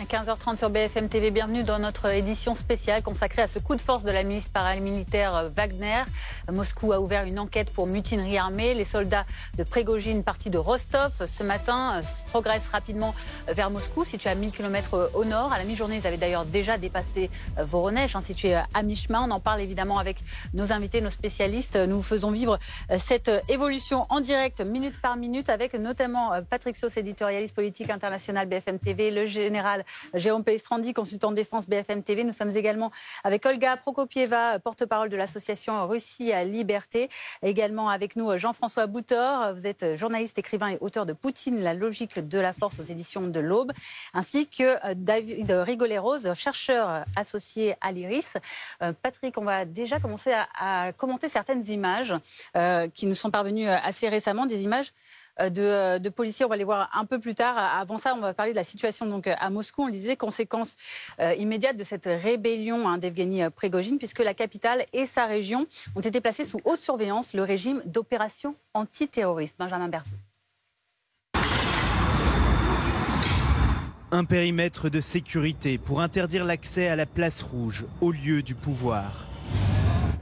À 15h30 sur BFM TV, bienvenue dans notre édition spéciale consacrée à ce coup de force de la milice paramilitaire Wagner. Moscou a ouvert une enquête pour mutinerie armée. Les soldats de Prigojine, partis de Rostov, ce matin, progressent rapidement vers Moscou, situé à 1000 km au nord. À la mi-journée, ils avaient d'ailleurs déjà dépassé Voronezh, situé à mi-chemin. On en parle évidemment avec nos invités, nos spécialistes. Nous faisons vivre cette évolution en direct, minute par minute, avec notamment Patrick Sauce, éditorialiste politique international BFM TV, le général Jérôme Pellistrandi, consultant de défense BFM TV. Nous sommes également avec Olga Prokopieva, porte-parole de l'association Russie à Liberté. Également avec nous Jean-François Boutor. Vous êtes journaliste, écrivain et auteur de Poutine, la logique de la force aux éditions de l'Aube. Ainsi que David Rigoleros, chercheur associé à l'IRIS. Patrick, on va déjà commencer à commenter certaines images qui nous sont parvenues assez récemment, des images de policiers. On va les voir un peu plus tard. Avant ça, on va parler de la situation donc à Moscou. On le disait, conséquence immédiate de cette rébellion d'Evgeny Prigojine, puisque la capitale et sa région ont été placées sous haute surveillance, le régime d'opération antiterroriste. Benjamin Berthaud. Un périmètre de sécurité pour interdire l'accès à la place rouge, au lieu du pouvoir.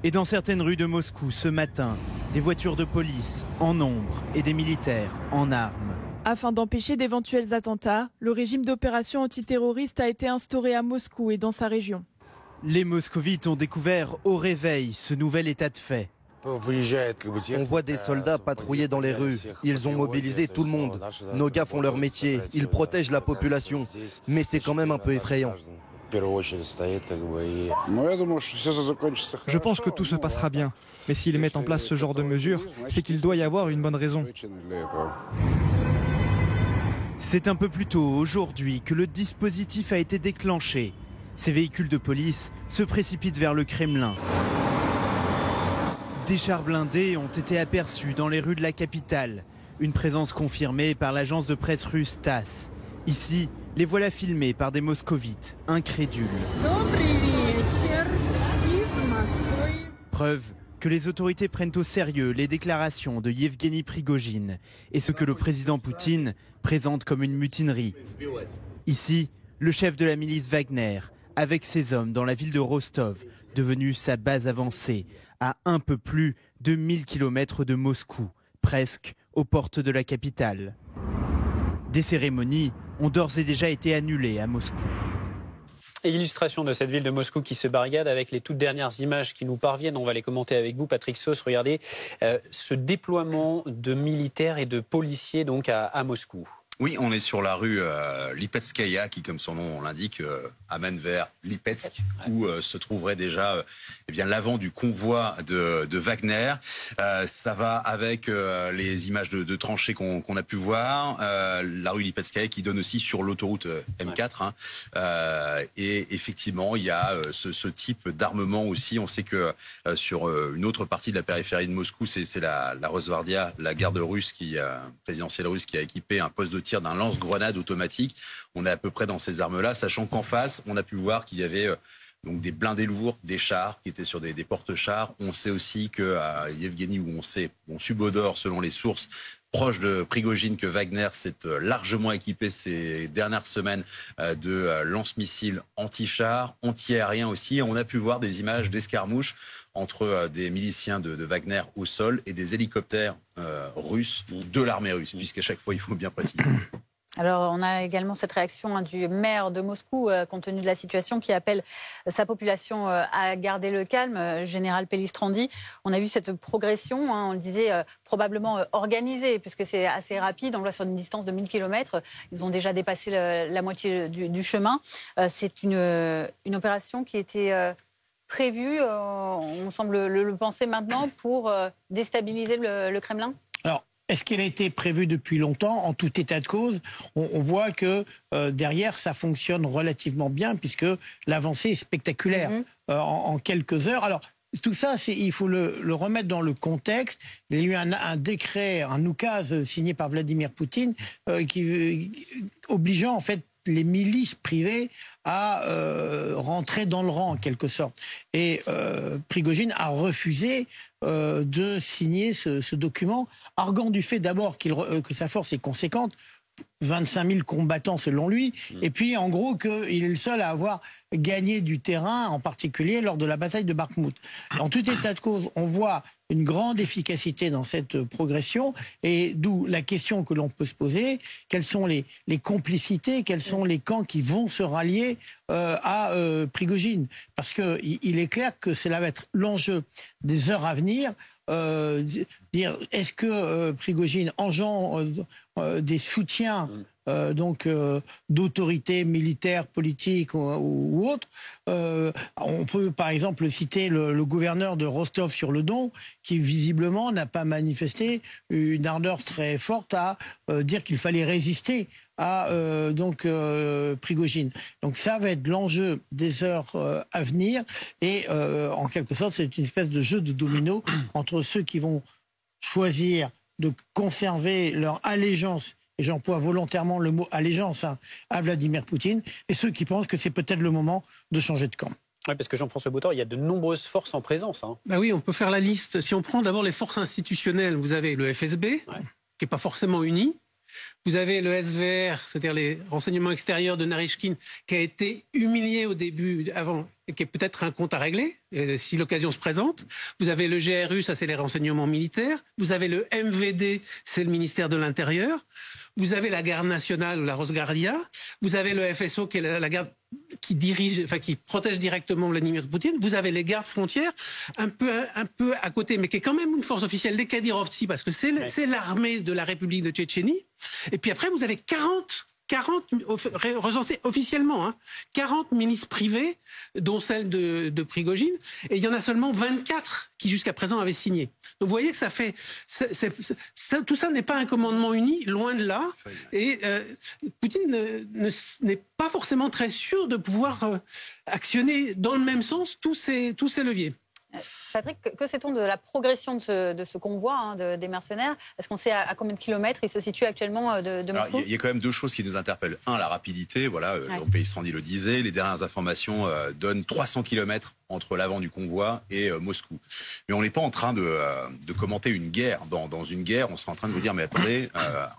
Et dans certaines rues de Moscou, ce matin, des voitures de police en nombre et des militaires en armes. Afin d'empêcher d'éventuels attentats, le régime d'opération antiterroriste a été instauré à Moscou et dans sa région. Les moscovites ont découvert au réveil ce nouvel état de fait. On voit des soldats patrouiller dans les rues. Ils ont mobilisé tout le monde. Nos gars font leur métier. Ils protègent la population. Mais c'est quand même un peu effrayant. Je pense que tout se passera bien. Mais s'ils mettent en place ce genre de mesures, c'est qu'il doit y avoir une bonne raison. C'est un peu plus tôt aujourd'hui que le dispositif a été déclenché. Ces véhicules de police se précipitent vers le Kremlin. Des chars blindés ont été aperçus dans les rues de la capitale. Une présence confirmée par l'agence de presse russe TASS. Ici, les voilà filmés par des moscovites incrédules. Preuve que les autorités prennent au sérieux les déclarations de Yevgeny Prigojine et ce que le président Poutine présente comme une mutinerie. Ici, le chef de la milice Wagner, avec ses hommes dans la ville de Rostov, devenue sa base avancée, à un peu plus de 1000 km de Moscou, presque aux portes de la capitale. Des cérémonies ont d'ores et déjà été annulées à Moscou. Et l'illustration de cette ville de Moscou qui se barricade avec les toutes dernières images qui nous parviennent, on va les commenter avec vous, Patrick Sauce. Regardez ce déploiement de militaires et de policiers donc à Moscou. Oui, on est sur la rue Lipetskaya qui, comme son nom l'indique, amène vers Lipetsk, où se trouverait déjà l'avant du convoi de Wagner. Ça va avec les images de tranchées qu'on a pu voir. La rue Lipetskaya qui donne aussi sur l'autoroute M4. Et effectivement, il y a ce type d'armement aussi. On sait que sur une autre partie de la périphérie de Moscou, c'est la Rosgvardia, la garde russe présidentielle russe qui a équipé un poste de tir d'un lance-grenade automatique. On est à peu près dans ces armes-là, sachant qu'en face, on a pu voir qu'il y avait donc des blindés lourds, des chars qui étaient sur des porte-chars. On sait aussi que Yevgeny, on subodore selon les sources proches de Prigojine, que Wagner s'est largement équipé ces dernières semaines de lance-missiles anti-chars, anti-aériens aussi. On a pu voir des images d'escarmouches entre des miliciens de Wagner au sol et des hélicoptères russes de l'armée russe, puisqu'à chaque fois, il faut bien préciser. Alors, on a également cette réaction du maire de Moscou, compte tenu de la situation, qui appelle sa population à garder le calme, général Pellistrandi. On a vu cette progression, on le disait, probablement organisée, puisque c'est assez rapide. On voit sur une distance de 1000 km. Ils ont déjà dépassé la moitié du chemin. C'est une opération qui était prévue, on semble le penser maintenant, pour déstabiliser le Kremlin ? Alors, est-ce qu'elle a été prévue depuis longtemps? En tout état de cause, on voit que derrière, ça fonctionne relativement bien, puisque l'avancée est spectaculaire en quelques heures. Alors, tout ça, il faut le remettre dans le contexte. Il y a eu un décret, un oukase signé par Vladimir Poutine, obligeant en fait les milices privées à rentrer dans le rang en quelque sorte. Et Prigojine a refusé de signer ce document, arguant du fait d'abord que sa force est conséquente. 25 000 combattants selon lui, et puis en gros qu'il est le seul à avoir gagné du terrain, en particulier lors de la bataille de Bakhmout. En tout état de cause, on voit une grande efficacité dans cette progression, et d'où la question que l'on peut se poser, quelles sont les complicités, quels sont les camps qui vont se rallier à Prigojine. Parce qu'il est clair que cela va être l'enjeu des heures à venir. Dire est-ce que Prigojine engendre des soutiens d'autorités militaires, politiques ou autres. On peut par exemple citer le gouverneur de Rostov-sur-le-Don qui visiblement n'a pas manifesté une ardeur très forte à dire qu'il fallait résister à Prigojine. Donc ça va être l'enjeu des heures à venir et en quelque sorte c'est une espèce de jeu de domino entre ceux qui vont choisir de conserver leur allégeance, et j'emploie volontairement le mot allégeance à Vladimir Poutine, et ceux qui pensent que c'est peut-être le moment de changer de camp. Oui, parce que Jean-François Boutor, il y a de nombreuses forces en présence. Bah oui, on peut faire la liste. Si on prend d'abord les forces institutionnelles, vous avez le FSB, qui n'est pas forcément uni. Vous avez le SVR, c'est-à-dire les renseignements extérieurs de Narychkine, qui a été humilié au début, avant, et qui est peut-être un compte à régler, si l'occasion se présente. Vous avez le GRU, ça c'est les renseignements militaires. Vous avez le MVD, c'est le ministère de l'Intérieur. Vous avez la garde nationale ou la Rosgardia. Vous avez le FSO, qui est la garde qui dirige, enfin qui protège directement Vladimir Poutine. Vous avez les gardes frontières, un peu à côté, mais qui est quand même une force officielle, les Kadyrovtsi, parce que c'est l'armée de la République de Tchétchénie. Et puis après, vous avez 40 recensés officiellement, 40 milices privées, dont celle de Prigojine, et il y en a seulement 24 qui jusqu'à présent avaient signé. Donc vous voyez que ça fait... tout ça n'est pas un commandement uni, loin de là, et Poutine n'est pas forcément très sûr de pouvoir actionner dans le même sens tous ces leviers. Patrick, que sait-on de la progression de ce convoi des mercenaires? Est-ce qu'on sait à combien de kilomètres il se situe actuellement de Moscou? Il y a quand même deux choses qui nous interpellent. Un, la rapidité. Voilà, Pompei Strandi le disait. Les dernières informations donnent 300 kilomètres entre l'avant du convoi et Moscou. Mais on n'est pas en train de commenter une guerre. Dans une guerre, on serait en train de vous dire, mais attendez,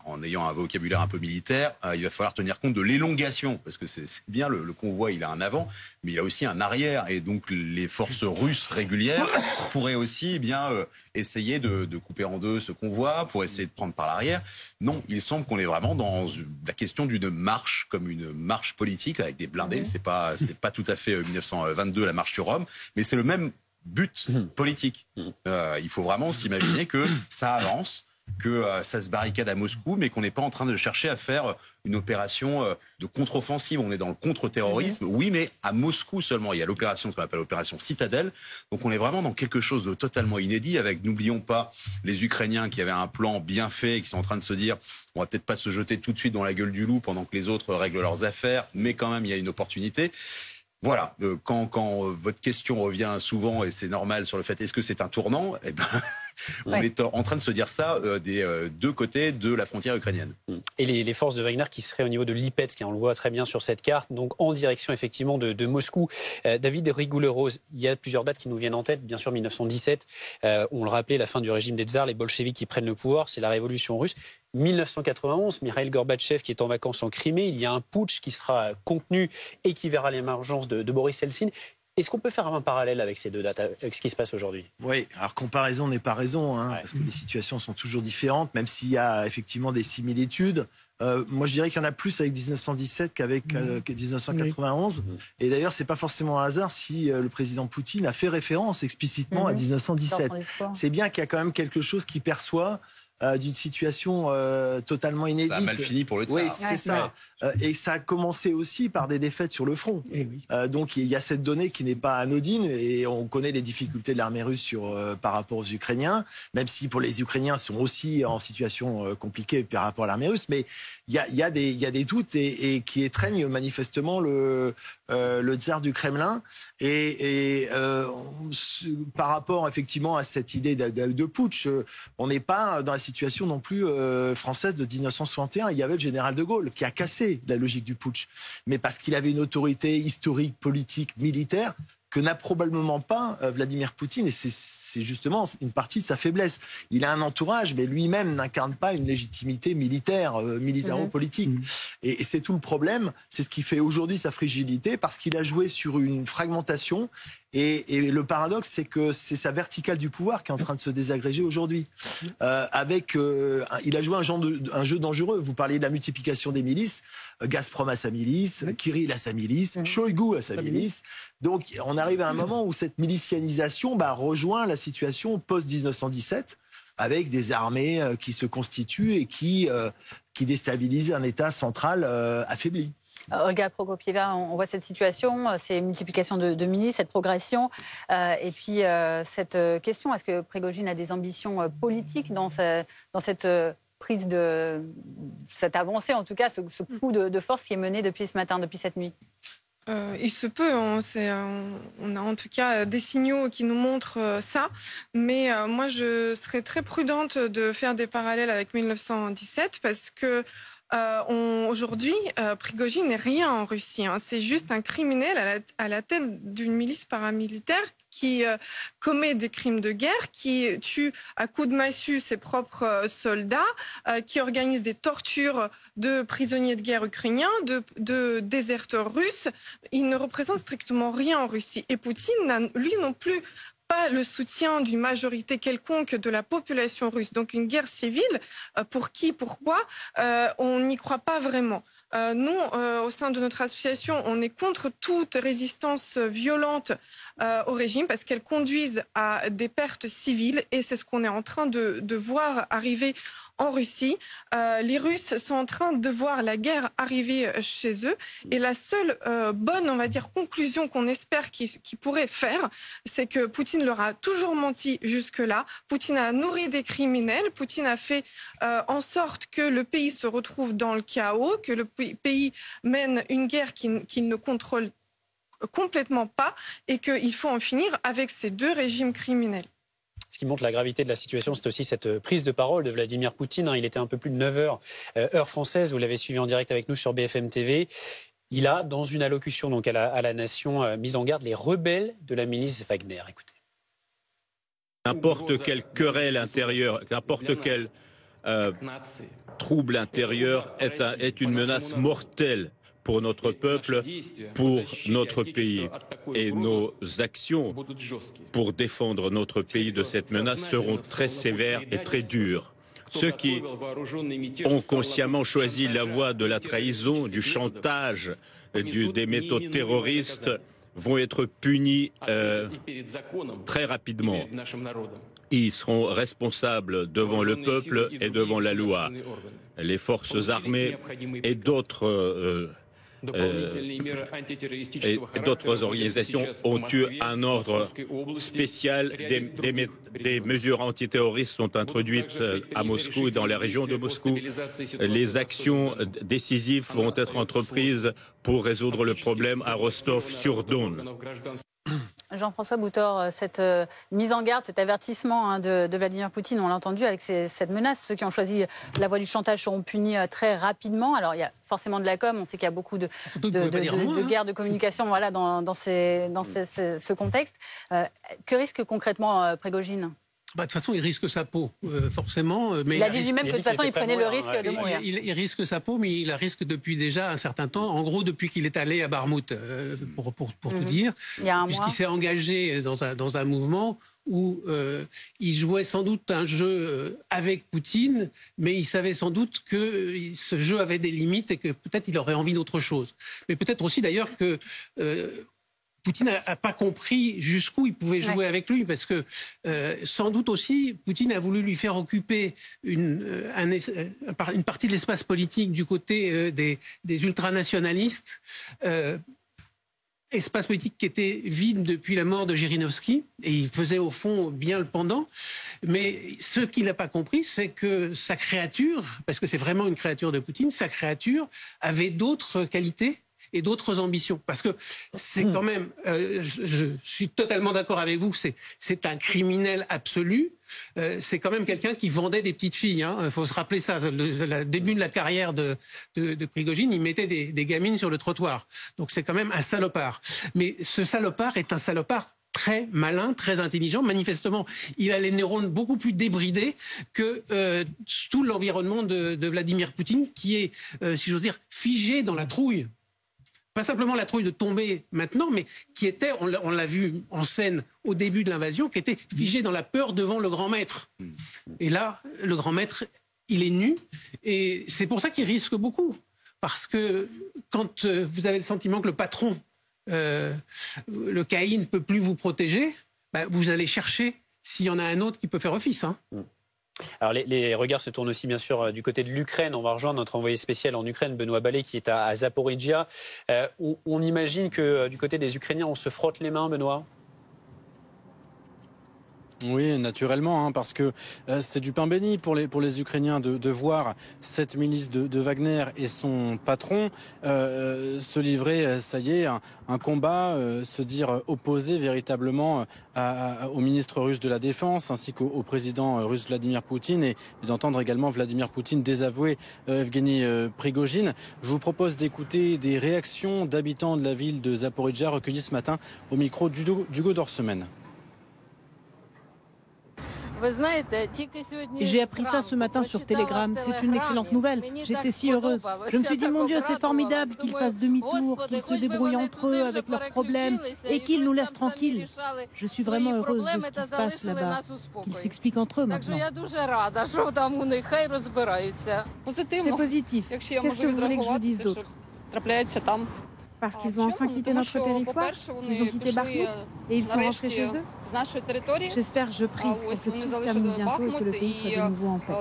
en ayant un vocabulaire un peu militaire, il va falloir tenir compte de l'élongation. Parce que c'est bien, le convoi, il a un avant, mais il a aussi un arrière. Et donc, les forces russes régulières pourraient aussi essayer de couper en deux ce convoi, pour essayer de prendre par l'arrière. Non, il semble qu'on est vraiment dans la question d'une marche, comme une marche politique avec des blindés. C'est pas tout à fait 1922, la marche sur Rome, mais c'est le même but politique. Il faut vraiment s'imaginer que ça avance, que ça se barricade à Moscou, mais qu'on n'est pas en train de chercher à faire une opération de contre-offensive. On est dans le contre-terrorisme, oui, mais à Moscou seulement. Il y a l'opération, ce qu'on appelle l'opération Citadelle. Donc on est vraiment dans quelque chose de totalement inédit, avec, n'oublions pas, les Ukrainiens qui avaient un plan bien fait et qui sont en train de se dire, on va peut-être pas se jeter tout de suite dans la gueule du loup pendant que les autres règlent leurs affaires, mais quand même il y a une opportunité. Voilà, quand votre question revient souvent, et c'est normal, sur le fait est-ce que c'est un tournant, eh ben, on est en train de se dire ça des deux côtés de la frontière ukrainienne. Et les forces de Wagner qui seraient au niveau de Lipetsk, on le voit très bien sur cette carte, donc en direction effectivement de Moscou. David Rigoulet-Rose, il y a plusieurs dates qui nous viennent en tête, bien sûr 1917, on le rappelait, la fin du régime des tsars, les bolcheviks qui prennent le pouvoir, c'est la révolution russe. 1991, Mikhail Gorbatchev qui est en vacances en Crimée, il y a un putsch qui sera contenu et qui verra l'émergence de Boris Eltsine. Est-ce qu'on peut faire un parallèle avec ces deux dates, avec ce qui se passe aujourd'hui? Oui, alors comparaison n'est pas raison, parce que les situations sont toujours différentes, même s'il y a effectivement des similitudes. Moi, je dirais qu'il y en a plus avec 1917 qu'avec 1991. Et d'ailleurs, c'est pas forcément un hasard si le président Poutine a fait référence explicitement à 1917. C'est bien qu'il y a quand même quelque chose qui perçoit d'une situation totalement inédite. Ça a mal fini pour le tsar. Oui, c'est ça. Et ça a commencé aussi par des défaites sur le front. Donc il y a cette donnée qui n'est pas anodine, et on connaît les difficultés de l'armée russe par rapport aux Ukrainiens, même si pour les Ukrainiens sont aussi en situation compliquée par rapport à l'armée russe. Mais il y a des doutes et qui étreignent manifestement le tsar du Kremlin. Et par rapport effectivement à cette idée de putsch, on n'est pas dans la situation non plus française de 1961. Il y avait le général de Gaulle qui a cassé la logique du putsch, mais parce qu'il avait une autorité historique, politique, militaire que n'a probablement pas Vladimir Poutine, et c'est justement une partie de sa faiblesse. Il a un entourage, mais lui-même n'incarne pas une légitimité militaire, militaro-politique. Et c'est tout le problème, c'est ce qui fait aujourd'hui sa fragilité, parce qu'il a joué sur une fragmentation, et le paradoxe, c'est que c'est sa verticale du pouvoir qui est en train de se désagréger aujourd'hui. Il a joué un jeu dangereux. Vous parliez de la multiplication des milices. Gazprom a sa milice, Kirill a sa milice, Shoigu a sa milice. Donc on arrive à un moment où cette milicianisation rejoint la situation post-1917, avec des armées qui se constituent et qui déstabilisent un État central affaibli. Olga Prokopieva, on voit cette situation, ces multiplications de milices, cette progression, et puis cette question, est-ce que Prigojine a des ambitions politiques dans cette prise de cette avancée, en tout cas ce coup de force qui est mené depuis ce matin, depuis cette nuit? Il se peut, on a en tout cas des signaux qui nous montrent ça, mais moi je serais très prudente de faire des parallèles avec 1917 parce que aujourd'hui, Prigojine n'est rien en Russie. C'est juste un criminel à la tête d'une milice paramilitaire qui commet des crimes de guerre, qui tue à coups de massue ses propres soldats, qui organise des tortures de prisonniers de guerre ukrainiens, de déserteurs russes. Il ne représente strictement rien en Russie. Et Poutine n'a, lui non plus, pas le soutien d'une majorité quelconque de la population russe. Donc une guerre civile, pour qui, pourquoi, on n'y croit pas vraiment. Nous, au sein de notre association, on est contre toute résistance violente au régime parce qu'elle conduise à des pertes civiles et c'est ce qu'on est en train de voir arriver en Russie. Les Russes sont en train de voir la guerre arriver chez eux et la seule bonne, on va dire, conclusion qu'on espère qu'ils pourraient faire, c'est que Poutine leur a toujours menti jusque-là. Poutine a nourri des criminels. Poutine a fait en sorte que le pays se retrouve dans le chaos, que le pays mène une guerre qu'il ne contrôle complètement pas et qu'il faut en finir avec ces deux régimes criminels. Ce qui montre la gravité de la situation, c'est aussi cette prise de parole de Vladimir Poutine. Il était un peu plus de 9 heures, heure française. Vous l'avez suivi en direct avec nous sur BFM TV. Il a, dans une allocution donc à la nation, mis en garde les rebelles de la milice Wagner. Écoutez. N'importe quelle querelle intérieure, n'importe quel trouble intérieur est une menace mortelle pour notre peuple, pour notre pays. Et nos actions pour défendre notre pays de cette menace seront très sévères et très dures. Ceux qui ont consciemment choisi la voie de la trahison, du chantage, des méthodes terroristes vont être punis très rapidement. Ils seront responsables devant le peuple et devant la loi. Les forces armées et d'autres organisations ont eu un ordre spécial. Des mesures antiterroristes sont introduites à Moscou et dans la région de Moscou. Les actions décisives vont être entreprises pour résoudre le problème à Rostov-sur-Don. Jean-François Boutor, cette mise en garde, cet avertissement de Vladimir Poutine, on l'a entendu avec cette menace. Ceux qui ont choisi la voie du chantage seront punis très rapidement. Alors il y a forcément de la com, on sait qu'il y a beaucoup de guerres de communication dans ce contexte. Que risque concrètement Prigojine ? De toute façon, il risque sa peau, forcément. Mais il a dit lui-même que de toute façon, il prenait le risque de mourir. Il risque sa peau, mais il la risque depuis déjà un certain temps. En gros, depuis qu'il est allé à Barmout, pour tout dire. Il y a un mois. Puisqu'il s'est engagé dans un mouvement où il jouait sans doute un jeu avec Poutine, mais il savait sans doute que ce jeu avait des limites et que peut-être il aurait envie d'autre chose. Mais peut-être aussi d'ailleurs que Poutine n'a pas compris jusqu'où il pouvait jouer avec lui, parce que sans doute aussi, Poutine a voulu lui faire occuper une partie de l'espace politique du côté des ultranationalistes, espace politique qui était vide depuis la mort de Zhirinovsky, et il faisait au fond bien le pendant. Mais ce qu'il n'a pas compris, c'est que sa créature, parce que c'est vraiment une créature de Poutine, sa créature avait d'autres qualités et d'autres ambitions. Parce que c'est quand même, je suis totalement d'accord avec vous, c'est un criminel absolu. C'est quand même quelqu'un qui vendait des petites filles. Il faut se rappeler ça. Le début de la carrière de Prigojine, il mettait des gamines sur le trottoir. Donc c'est quand même un salopard. Mais ce salopard est un salopard très malin, très intelligent. Manifestement, il a les neurones beaucoup plus débridés que tout l'environnement de Vladimir Poutine, qui est, si j'ose dire, figé dans la trouille. Pas simplement la trouille de tomber maintenant, mais qui était, on l'a vu en scène au début de l'invasion, qui était figé dans la peur devant le grand maître. Et là, le grand maître, il est nu, et c'est pour ça qu'il risque beaucoup. Parce que quand vous avez le sentiment que le patron, le caïd, ne peut plus vous protéger, vous allez chercher s'il y en a un autre qui peut faire office. Alors les regards se tournent aussi bien sûr du côté de l'Ukraine. On va rejoindre notre envoyé spécial en Ukraine, Benoît Ballet, qui est à Zaporijia. On imagine que du côté des Ukrainiens, on se frotte les mains, Benoît? Oui, naturellement, parce que c'est du pain béni pour les Ukrainiens de voir cette milice de Wagner et son patron se livrer, ça y est, un combat, se dire opposé véritablement au ministre russe de la Défense ainsi qu'au président russe Vladimir Poutine et d'entendre également Vladimir Poutine désavouer Evgeny Prigojine. Je vous propose d'écouter des réactions d'habitants de la ville de Zaporijia recueillies ce matin au micro d'Hugo Dorsemen. J'ai appris ça ce matin sur Telegram. C'est une excellente nouvelle. J'étais si heureuse. Je me suis dit, mon Dieu, c'est formidable qu'ils fassent demi-tour, qu'ils se débrouillent entre eux avec leurs problèmes et qu'ils nous laissent tranquilles. Je suis vraiment heureuse de ce qui se passe là-bas. Qu'ils s'expliquent entre eux maintenant. C'est positif. Qu'est-ce que vous voulez que je vous dise d'autre? Parce qu'ils ont enfin quitté notre territoire, ils ont quitté Bakhmout et ils sont rentrés chez eux. J'espère, je prie, pour que tout se termine bientôt et que le pays soit de nouveau en paix.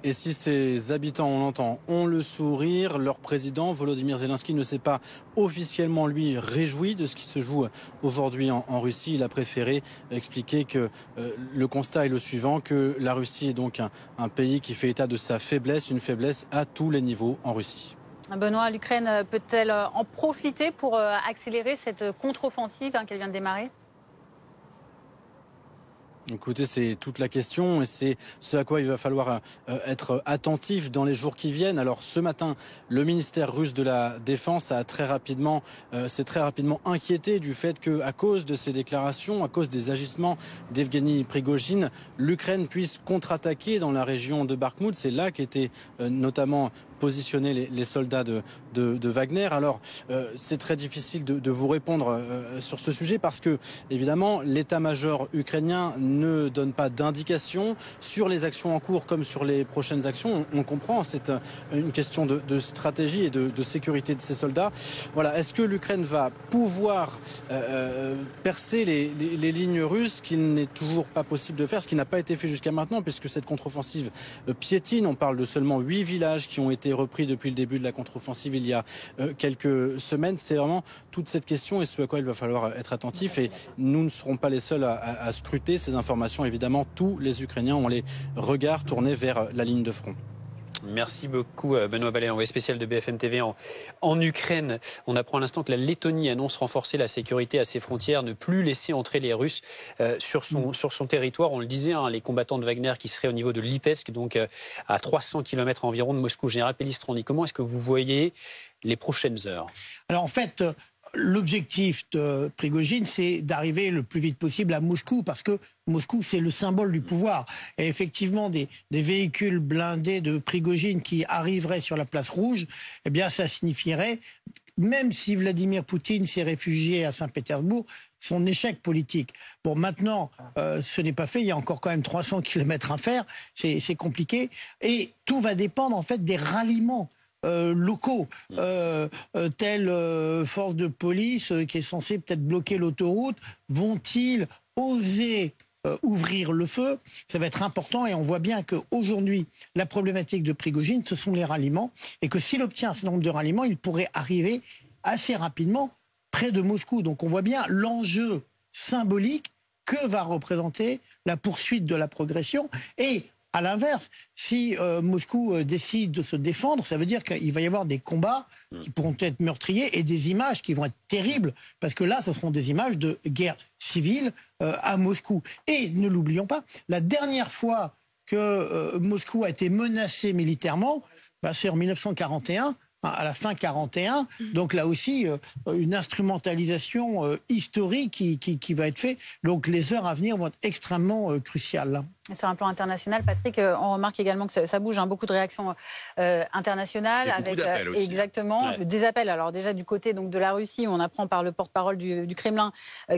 Et si ces habitants, on l'entend, ont le sourire, leur président, Volodymyr Zelensky, ne s'est pas officiellement, lui, réjoui de ce qui se joue aujourd'hui en Russie. Il a préféré expliquer que le constat est le suivant, que la Russie est donc un pays qui fait état de sa faiblesse, une faiblesse à tous les niveaux en Russie. Benoît, l'Ukraine peut-elle en profiter pour accélérer cette contre-offensive qu'elle vient de démarrer? Écoutez, c'est toute la question et c'est ce à quoi il va falloir être attentif dans les jours qui viennent. Alors ce matin, le ministère russe de la Défense s'est très rapidement inquiété du fait qu'à cause de ces déclarations, à cause des agissements d'Evgeny Prigojine, l'Ukraine puisse contre-attaquer dans la région de Bakhmout. C'est là qu'étaient notamment positionnés les soldats de Wagner. Alors c'est très difficile de vous répondre sur ce sujet parce que évidemment l'état-major ukrainien ne donne pas d'indication sur les actions en cours comme sur les prochaines actions. On comprend, c'est une question de stratégie et de sécurité de ces soldats. Voilà, est-ce que l'Ukraine va pouvoir percer les lignes russes, ce qu'il n'est toujours pas possible de faire, ce qui n'a pas été fait jusqu'à maintenant puisque cette contre-offensive piétine. On parle de seulement 8 villages qui ont été repris depuis le début de la contre-offensive il y a quelques semaines. C'est vraiment toute cette question et ce à quoi il va falloir être attentif et nous ne serons pas les seuls à scruter ces informations. Évidemment, tous les Ukrainiens ont les regards tournés vers la ligne de front. Merci beaucoup Benoît Ballet, envoyé spécial de BFM TV en Ukraine. On apprend à l'instant que la Lettonie annonce renforcer la sécurité à ses frontières, ne plus laisser entrer les Russes sur son territoire. On le disait, les combattants de Wagner qui seraient au niveau de Lipetsk, donc à 300 km environ de Moscou. Général Pellistrandi, comment est-ce que vous voyez les prochaines heures? Alors en fait, l'objectif de Prigojine, c'est d'arriver le plus vite possible à Moscou, parce que Moscou, c'est le symbole du pouvoir. Et effectivement, des véhicules blindés de Prigojine qui arriveraient sur la place rouge, eh bien, ça signifierait, même si Vladimir Poutine s'est réfugié à Saint-Pétersbourg, son échec politique. Bon, maintenant, ce n'est pas fait. Il y a encore quand même 300 km à faire. C'est compliqué. Et tout va dépendre, en fait, des ralliements locaux, telle force de police qui est censée peut-être bloquer l'autoroute, vont-ils oser ouvrir le feu? Ça va être important et on voit bien qu'aujourd'hui, la problématique de Prigojine, ce sont les ralliements et que s'il obtient un certain nombre de ralliements, il pourrait arriver assez rapidement près de Moscou. Donc on voit bien l'enjeu symbolique que va représenter la poursuite de la progression et À l'inverse, si Moscou décide de se défendre, ça veut dire qu'il va y avoir des combats qui pourront être meurtriers et des images qui vont être terribles, parce que là, ce seront des images de guerre civile à Moscou. Et ne l'oublions pas, la dernière fois que Moscou a été menacé militairement, c'est en 1941, à la fin 41. Donc là aussi, une instrumentalisation historique qui va être faite. Donc les heures à venir vont être extrêmement cruciales. Et sur un plan international, Patrick, on remarque également que ça bouge, beaucoup de réactions internationales. Avec beaucoup d'appels aussi. Exactement, des appels. Alors déjà du côté donc, de la Russie, on apprend par le porte-parole du Kremlin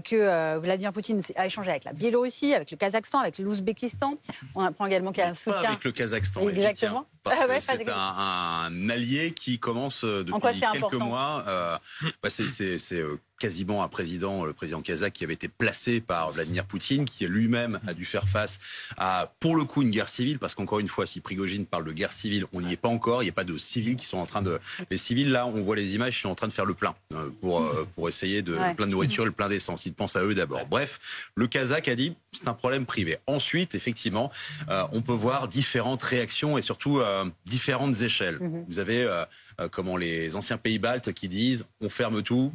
que Vladimir Poutine a échangé avec la Biélorussie, avec le Kazakhstan, avec l'Ouzbékistan. On apprend également qu'il y a un soutien... Pas avec le Kazakhstan, exactement. Parce que c'est un allié qui commence depuis quelques mois. C'est quasiment un président, le président kazakh, qui avait été placé par Vladimir Poutine, qui lui-même a dû faire face à, pour le coup, une guerre civile, parce qu'encore une fois, si Prigojine parle de guerre civile, on n'y est pas encore, il n'y a pas de civils qui sont en train de... Les civils, là, on voit les images, ils sont en train de faire le plein, pour essayer de... Le plein de nourriture et le plein d'essence, ils pensent à eux d'abord. Bref, le Kazakh a dit, c'est un problème privé. Ensuite, effectivement, on peut voir différentes réactions et surtout différentes échelles. Vous avez... comment les anciens pays baltes qui disent on ferme tout,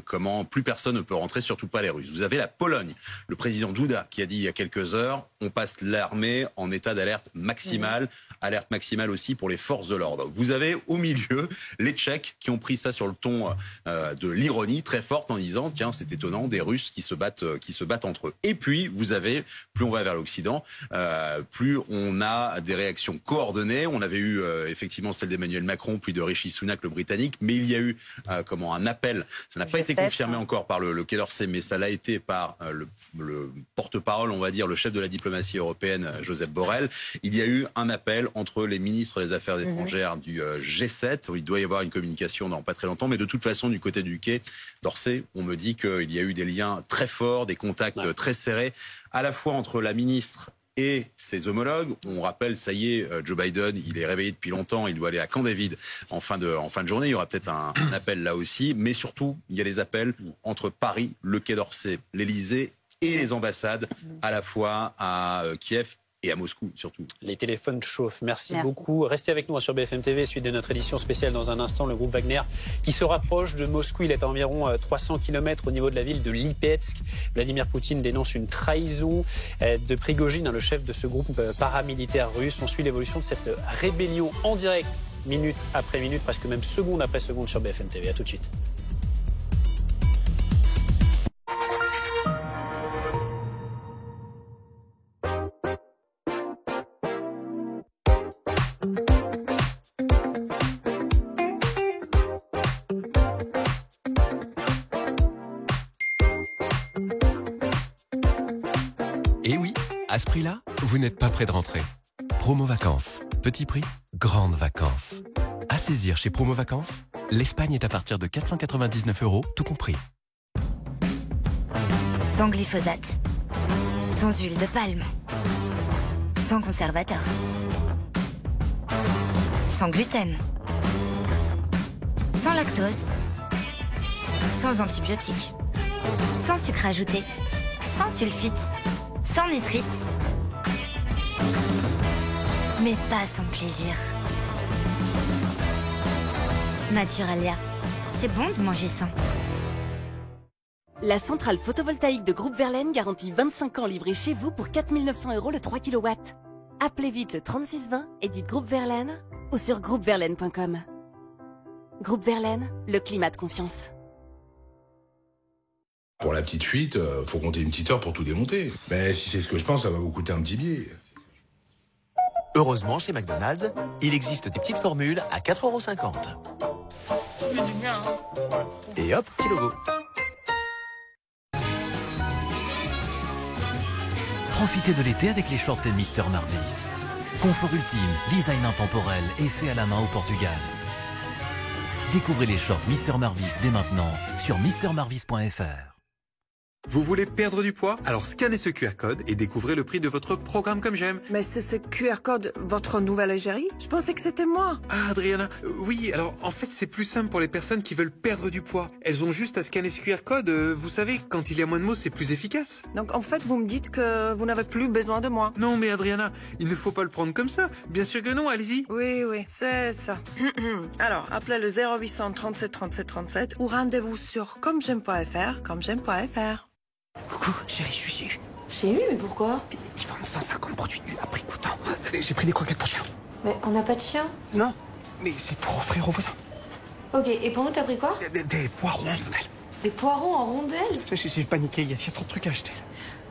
comment plus personne ne peut rentrer, surtout pas les Russes. Vous avez la Pologne, le président Duda qui a dit il y a quelques heures on passe l'armée en état d'alerte maximale, alerte maximale aussi pour les forces de l'ordre. Vous avez au milieu les Tchèques qui ont pris ça sur le ton de l'ironie très forte en disant tiens c'est étonnant des Russes qui se battent entre eux. Et puis vous avez, plus on va vers l'Occident, plus on a des réactions coordonnées. On avait eu effectivement celle d'Emmanuel Macron, puis de Rishi Sunak, le Britannique, mais il y a eu un appel, ça n'a pas été confirmé encore par le Quai d'Orsay, mais ça l'a été par le porte-parole, on va dire, le chef de la diplomatie européenne, Joseph Borrell. Il y a eu un appel entre les ministres des Affaires étrangères du G7, où il doit y avoir une communication dans pas très longtemps, mais de toute façon, du côté du Quai d'Orsay, on me dit qu'il y a eu des liens très forts, des contacts très serrés, à la fois entre la ministre et ses homologues. On rappelle, ça y est, Joe Biden, il est réveillé depuis longtemps, il doit aller à Camp David en fin de journée. Il y aura peut-être un appel là aussi, mais surtout, il y a les appels entre Paris, le Quai d'Orsay, l'Élysée et les ambassades, à la fois à Kiev et à Moscou surtout. Les téléphones chauffent. Merci beaucoup. Restez avec nous sur BFM TV, suite de notre édition spéciale dans un instant. Le groupe Wagner qui se rapproche de Moscou. Il est à environ 300 km au niveau de la ville de Lipetsk. Vladimir Poutine dénonce une trahison de Prigojine, le chef de ce groupe paramilitaire russe. On suit l'évolution de cette rébellion en direct, minute après minute, presque même seconde après seconde sur BFM TV. À tout de suite. Et oui, à ce prix-là, vous n'êtes pas près de rentrer. Promo Vacances. Petit prix, grandes vacances. À saisir chez Promo Vacances, l'Espagne est à partir de 499 €, tout compris. Sans glyphosate. Sans huile de palme. Sans conservateur. Sans gluten. Sans lactose. Sans antibiotiques. Sans sucre ajouté. Sans sulfite. Sans nitrite. Mais pas sans plaisir. Naturalia. C'est bon de manger sans. La centrale photovoltaïque de Groupe Verlaine garantit 25 ans livrée chez vous pour 4 900 € le 3 kW. Appelez vite le 3620 et dites Groupe Verlaine ou sur groupeverlaine.com. Groupe Verlaine, le climat de confiance. Pour la petite fuite, faut compter une petite heure pour tout démonter. Mais si c'est ce que je pense, ça va vous coûter un petit billet. Heureusement, chez McDonald's, il existe des petites formules à 4,50 €. Et hop, petit logo. Profitez de l'été avec les shorts Mister Marvis. Confort ultime, design intemporel et fait à la main au Portugal. Découvrez les shorts Mister Marvis dès maintenant sur mrmarvis.fr. Vous voulez perdre du poids? Alors scannez ce QR code et découvrez le prix de votre programme Comme J'aime. Mais c'est ce QR code, votre nouvelle égérie? Je pensais que c'était moi. Ah, Adriana, oui, alors en fait c'est plus simple pour les personnes qui veulent perdre du poids. Elles ont juste à scanner ce QR code, vous savez, quand il y a moins de mots c'est plus efficace. Donc en fait vous me dites que vous n'avez plus besoin de moi? Non mais Adriana, il ne faut pas le prendre comme ça. Bien sûr que non, allez-y. Oui, c'est ça. Alors, appelez le 0800 37 37 37 ou rendez-vous sur commej'aime.fr, commej'aime.fr. Coucou, chérie, je suis chez U. Chez U, mais pourquoi? Ils vendent 150 produits nus à prix coûtant. J'ai pris des croquettes pour chien. Mais on n'a pas de chien? Non, mais c'est pour offrir aux voisins. Ok, et pour nous, t'as pris quoi? Des poireaux en rondelles. Des poireaux en rondelles? J'ai paniqué, il y a trop de trucs à acheter.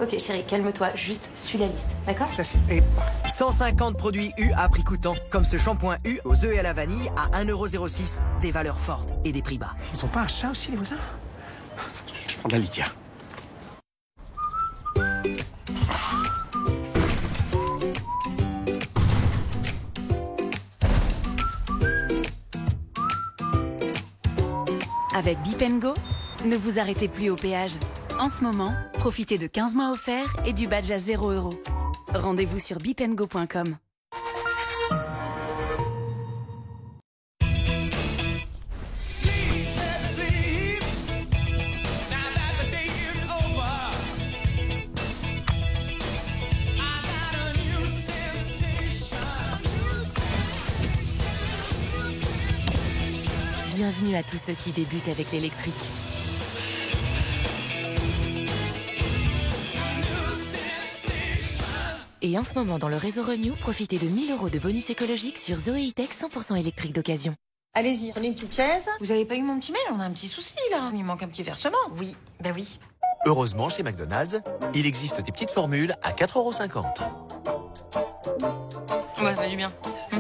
Ok, chérie, calme-toi, juste suis la liste, d'accord? 150 produits U à prix coûtant, comme ce shampoing U aux œufs et à la vanille à 1,06 €. Des valeurs fortes et des prix bas. Ils ont pas un chat aussi, les voisins? Je prends de la litière. Avec Bip & Go, ne vous arrêtez plus au péage. En ce moment, profitez de 15 mois offerts et du badge à 0 €. Rendez-vous sur bipandgo.com. Bienvenue à tous ceux qui débutent avec l'électrique. Et en ce moment, dans le réseau Renew, profitez de 1 000 € de bonus écologique sur Zoé E-Tech 100% électrique d'occasion. Allez-y, prenez une petite chaise. Vous avez pas eu mon petit mail? On a un petit souci là. Il manque un petit versement. Oui, bah oui. Heureusement, chez McDonald's, il existe des petites formules à 4,50 €. Ouais, ça fait du bien.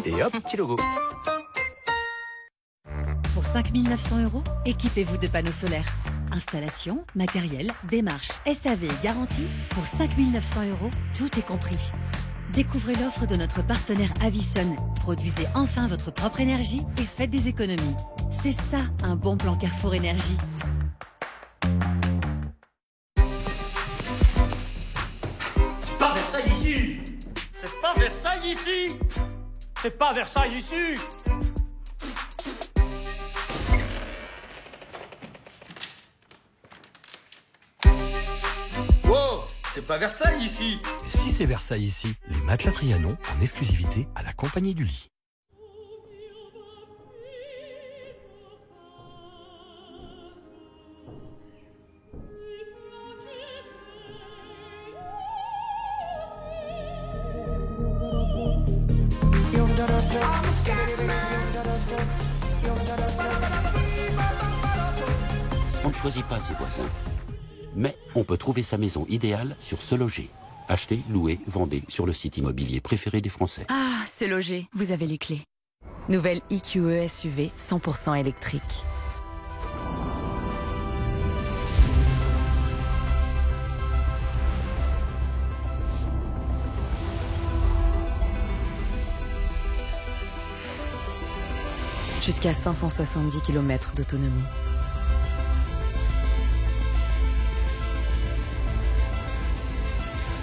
Et hop, petit logo. Pour 5 900 €, équipez-vous de panneaux solaires. Installation, matériel, démarche, SAV et garantie. Pour 5 900 €, tout est compris. Découvrez l'offre de notre partenaire Avison. Produisez enfin votre propre énergie et faites des économies. C'est ça, un bon plan Carrefour Énergie. C'est pas Versailles ici! C'est pas Versailles ici! C'est pas Versailles ici! Wow! C'est pas Versailles ici! Et si c'est Versailles ici, les matelas Trianon en exclusivité à la compagnie du lit. On ne choisit pas ses voisins, mais on peut trouver sa maison idéale sur Se Loger. Achetez, louez, vendez sur le site immobilier préféré des Français. Ah, Se Loger, vous avez les clés. Nouvelle EQE SUV 100% électrique. Jusqu'à 570 km d'autonomie.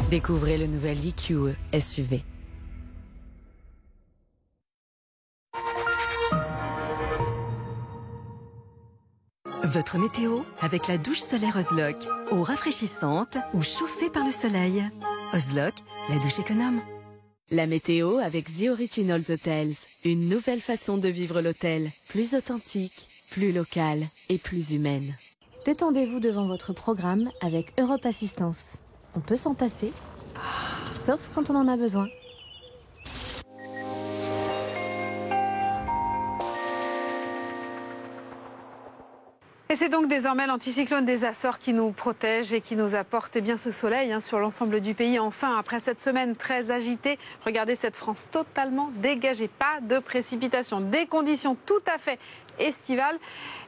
Découvrez le nouvel EQE SUV. Votre météo avec la douche solaire Ozlock. Eau rafraîchissante ou chauffée par le soleil. Ozlock, la douche économe. La météo avec The Originals Hotels. Une nouvelle façon de vivre l'hôtel. Plus authentique, plus locale et plus humaine. Détendez-vous devant votre programme avec Europe Assistance. On peut s'en passer, sauf quand on en a besoin. Et c'est donc désormais l'anticyclone des Açores qui nous protège et qui nous apporte bien ce soleil sur l'ensemble du pays. Enfin, après cette semaine très agitée, regardez cette France totalement dégagée. Pas de précipitations, des conditions tout à fait estivales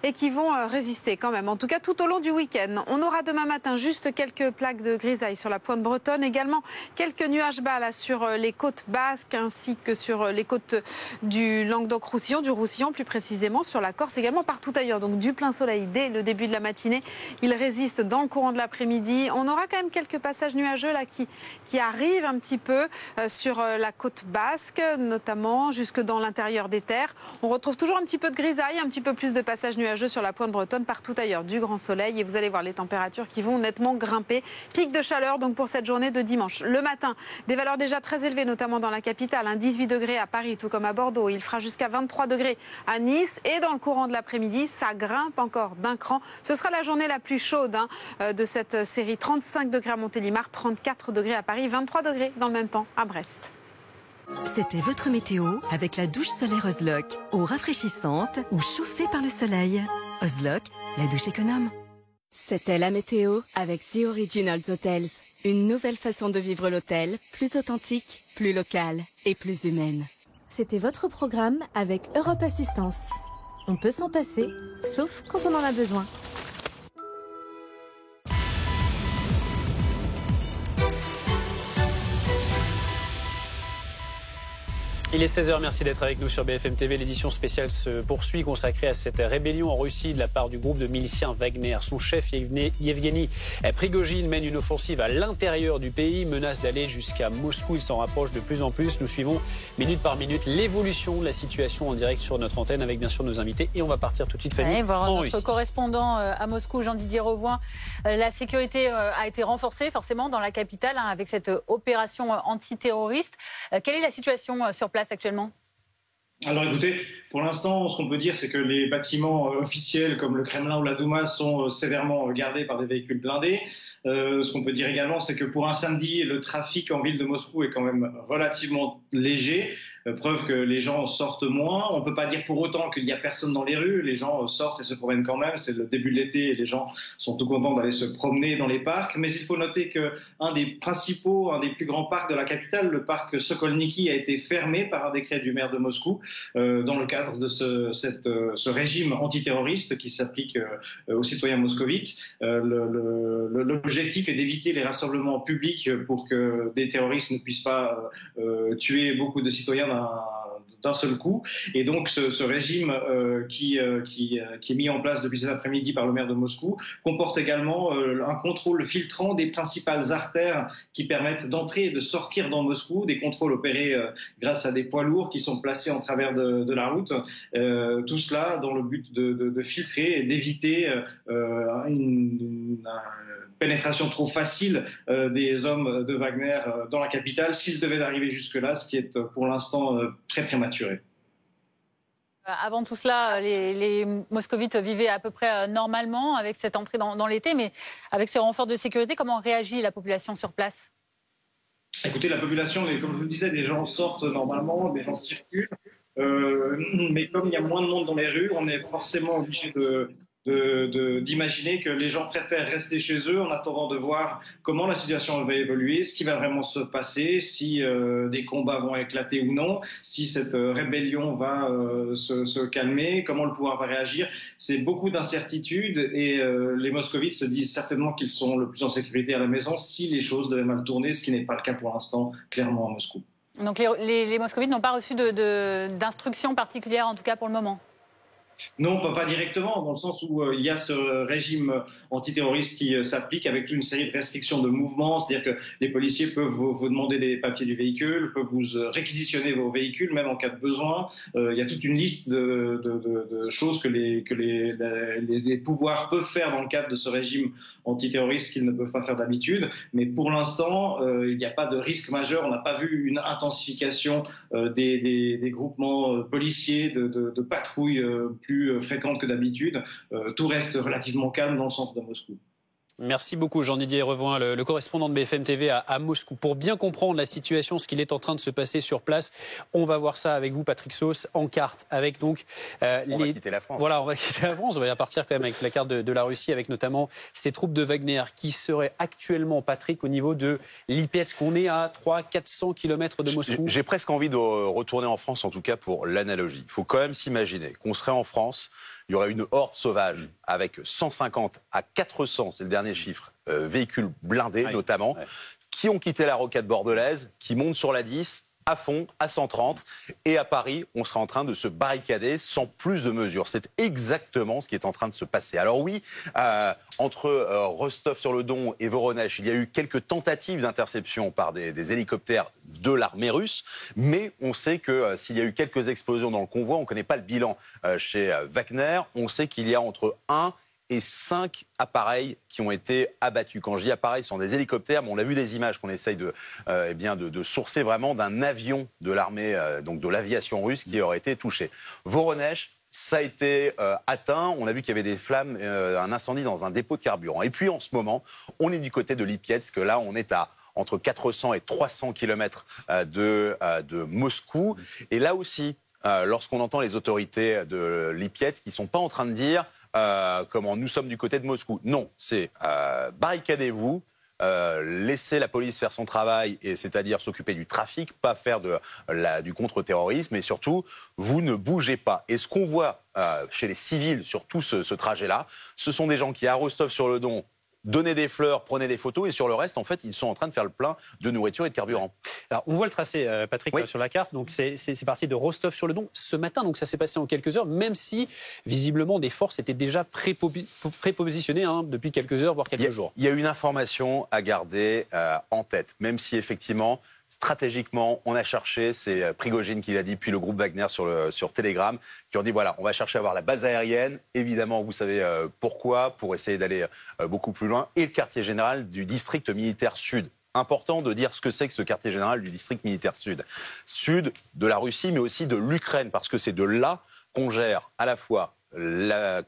et qui vont résister quand même, en tout cas tout au long du week-end. On aura demain matin juste quelques plaques de grisaille sur la pointe bretonne, également quelques nuages bas là sur les côtes basques ainsi que sur les côtes du Languedoc-Roussillon, du Roussillon plus précisément, sur la Corse également, partout ailleurs. Donc du plein soleil dès le début de la matinée. Il résiste dans le courant de l'après-midi. On aura quand même quelques passages nuageux là qui arrivent un petit peu sur la côte basque, notamment jusque dans l'intérieur des terres. On retrouve toujours un petit peu de grisaille, un petit peu plus de passages nuageux sur la pointe bretonne, partout ailleurs du grand soleil. Et vous allez voir les températures qui vont nettement grimper. Pic de chaleur donc pour cette journée de dimanche. Le matin, des valeurs déjà très élevées, notamment dans la capitale. 18 degrés à Paris, tout comme à Bordeaux. Il fera jusqu'à 23 degrés à Nice. Et dans le courant de l'après-midi, ça grimpe encore d'un cran. Ce sera la journée la plus chaude de cette série. 35 degrés à Montélimar, 34 degrés à Paris, 23 degrés dans le même temps à Brest. C'était votre météo avec la douche solaire Ozlock. Eau rafraîchissante ou chauffée par le soleil. Ozlock, la douche économe. C'était la météo avec The Originals Hotels. Une nouvelle façon de vivre l'hôtel, plus authentique, plus locale et plus humaine. C'était votre programme avec Europe Assistance. On peut s'en passer, sauf quand on en a besoin. Il est 16h, merci d'être avec nous sur BFM TV. L'édition spéciale se poursuit, consacrée à cette rébellion en Russie de la part du groupe de miliciens Wagner. Son chef, Yevgeny Prigojine, mène une offensive à l'intérieur du pays, menace d'aller jusqu'à Moscou. Il s'en rapproche de plus en plus. Nous suivons minute par minute l'évolution de la situation en direct sur notre antenne avec bien sûr nos invités. Et on va partir tout de suite, Fanny, voir en notre Russie. correspondant à Moscou, Jean-Didier Revoin. La sécurité a été renforcée forcément dans la capitale avec cette opération antiterroriste. Quelle est la situation sur place actuellement ? Alors écoutez, pour l'instant, ce qu'on peut dire, c'est que les bâtiments officiels comme le Kremlin ou la Douma sont sévèrement gardés par des véhicules blindés. Ce qu'on peut dire également, c'est que pour un samedi, le trafic en ville de Moscou est quand même relativement léger. Preuve que les gens sortent moins. On ne peut pas dire pour autant qu'il n'y a personne dans les rues. Les gens sortent et se promènent quand même. C'est le début de l'été et les gens sont tout contents d'aller se promener dans les parcs. Mais il faut noter qu'un des principaux, un des plus grands parcs de la capitale, le parc Sokolniki, a été fermé par un décret du maire de Moscou dans le cadre de ce régime antiterroriste qui s'applique aux citoyens moscovites. L'objectif est d'éviter les rassemblements publics pour que des terroristes ne puissent pas tuer beaucoup de citoyens d'un seul coup. Et donc ce régime qui est mis en place depuis cet après-midi par le maire de Moscou comporte également un contrôle filtrant des principales artères qui permettent d'entrer et de sortir dans Moscou, des contrôles opérés grâce à des poids lourds qui sont placés en travers de la route. Tout cela dans le but de filtrer et d'éviter une pénétration trop facile des hommes de Wagner dans la capitale, s'ils devaient arriver jusque-là, ce qui est pour l'instant très prématuré. Avant tout cela, les moscovites vivaient à peu près normalement avec cette entrée dans l'été, mais avec ces renforts de sécurité, comment réagit la population sur place ? Écoutez, la population, comme je vous le disais, des gens sortent normalement, des gens circulent, mais comme il y a moins de monde dans les rues, on est forcément obligé d'imaginer que les gens préfèrent rester chez eux en attendant de voir comment la situation va évoluer, ce qui va vraiment se passer, si des combats vont éclater ou non, si cette rébellion va se calmer, comment le pouvoir va réagir. C'est beaucoup d'incertitudes et les moscovites se disent certainement qu'ils sont le plus en sécurité à la maison si les choses devaient mal tourner, ce qui n'est pas le cas pour l'instant, clairement à Moscou. Donc les moscovites n'ont pas reçu d'instructions particulières, en tout cas pour le moment ? Non, pas directement, dans le sens où il y a ce régime antiterroriste qui s'applique avec toute une série de restrictions de mouvement, c'est-à-dire que les policiers peuvent vous demander des papiers du véhicule, peuvent vous réquisitionner vos véhicules, même en cas de besoin. Il y a toute une liste de choses que les pouvoirs peuvent faire dans le cadre de ce régime antiterroriste qu'ils ne peuvent pas faire d'habitude. Mais pour l'instant, il n'y a pas de risque majeur. On n'a pas vu une intensification des groupements policiers, de patrouilles plus fréquente que d'habitude. Tout reste relativement calme dans le centre de Moscou. Merci beaucoup Jean-Didier Revoin, le correspondant de BFM TV à Moscou. Pour bien comprendre la situation, ce qu'il est en train de se passer sur place, on va voir ça avec vous, Patrick Sauce, en carte, avec donc on va quitter la France. Voilà, on va quitter la France. On va partir quand même avec la carte de la Russie, avec notamment ces troupes de Wagner qui seraient actuellement, Patrick, au niveau de Lipetsk. On est à 300-400 km de Moscou. J'ai presque envie de retourner en France, en tout cas pour l'analogie. Il faut quand même s'imaginer qu'on serait en France. Il y aurait une horde sauvage avec 150 à 400, c'est le dernier chiffre, véhicules blindés notamment, qui ont quitté la rocade bordelaise, qui montent sur la 10 à fond, à 130. Et à Paris, on sera en train de se barricader sans plus de mesures. C'est exactement ce qui est en train de se passer. Alors oui, entre Rostov-sur-le-Don et Voronezh, il y a eu quelques tentatives d'interception par des hélicoptères de l'armée russe. Mais on sait que s'il y a eu quelques explosions dans le convoi, on ne connaît pas le bilan chez Wagner. On sait qu'il y a entre 1 et 5 appareils qui ont été abattus. Quand je dis appareils, ce sont des hélicoptères, mais on a vu des images qu'on essaye de sourcer vraiment d'un avion de l'armée, donc de l'aviation russe, qui aurait été touché. Voronezh, ça a été atteint. On a vu qu'il y avait des flammes, un incendie dans un dépôt de carburant. Et puis en ce moment, on est du côté de Lipetsk. Là, on est à entre 400 et 300 km de Moscou. Et là aussi, lorsqu'on entend les autorités de Lipetsk, qui ne sont pas en train de dire comment nous sommes du côté de Moscou. Non, c'est barricadez-vous, laissez la police faire son travail, et c'est-à-dire s'occuper du trafic, pas faire du contre-terrorisme, et surtout, vous ne bougez pas. Et ce qu'on voit chez les civils sur tout ce trajet-là, ce sont des gens qui, à Rostov-sur-le-Don, donner des fleurs, prenez des photos, et sur le reste, en fait, ils sont en train de faire le plein de nourriture et de carburant. Alors, on voit le tracé, Patrick, sur la carte. Donc, c'est parti de Rostov-sur-le-Don ce matin. Donc, ça s'est passé en quelques heures, même si, visiblement, des forces étaient déjà prépositionnées depuis quelques heures, voire quelques jours. Il y a une information à garder en tête, même si, effectivement, stratégiquement, on a cherché, c'est Prigojine qui l'a dit, puis le groupe Wagner sur Telegram, qui ont dit voilà, on va chercher à avoir la base aérienne. Évidemment, vous savez pourquoi, pour essayer d'aller beaucoup plus loin, et le quartier général du district militaire sud. Important de dire ce que c'est que ce quartier général du district militaire sud. Sud de la Russie, mais aussi de l'Ukraine, parce que c'est de là qu'on gère à la fois la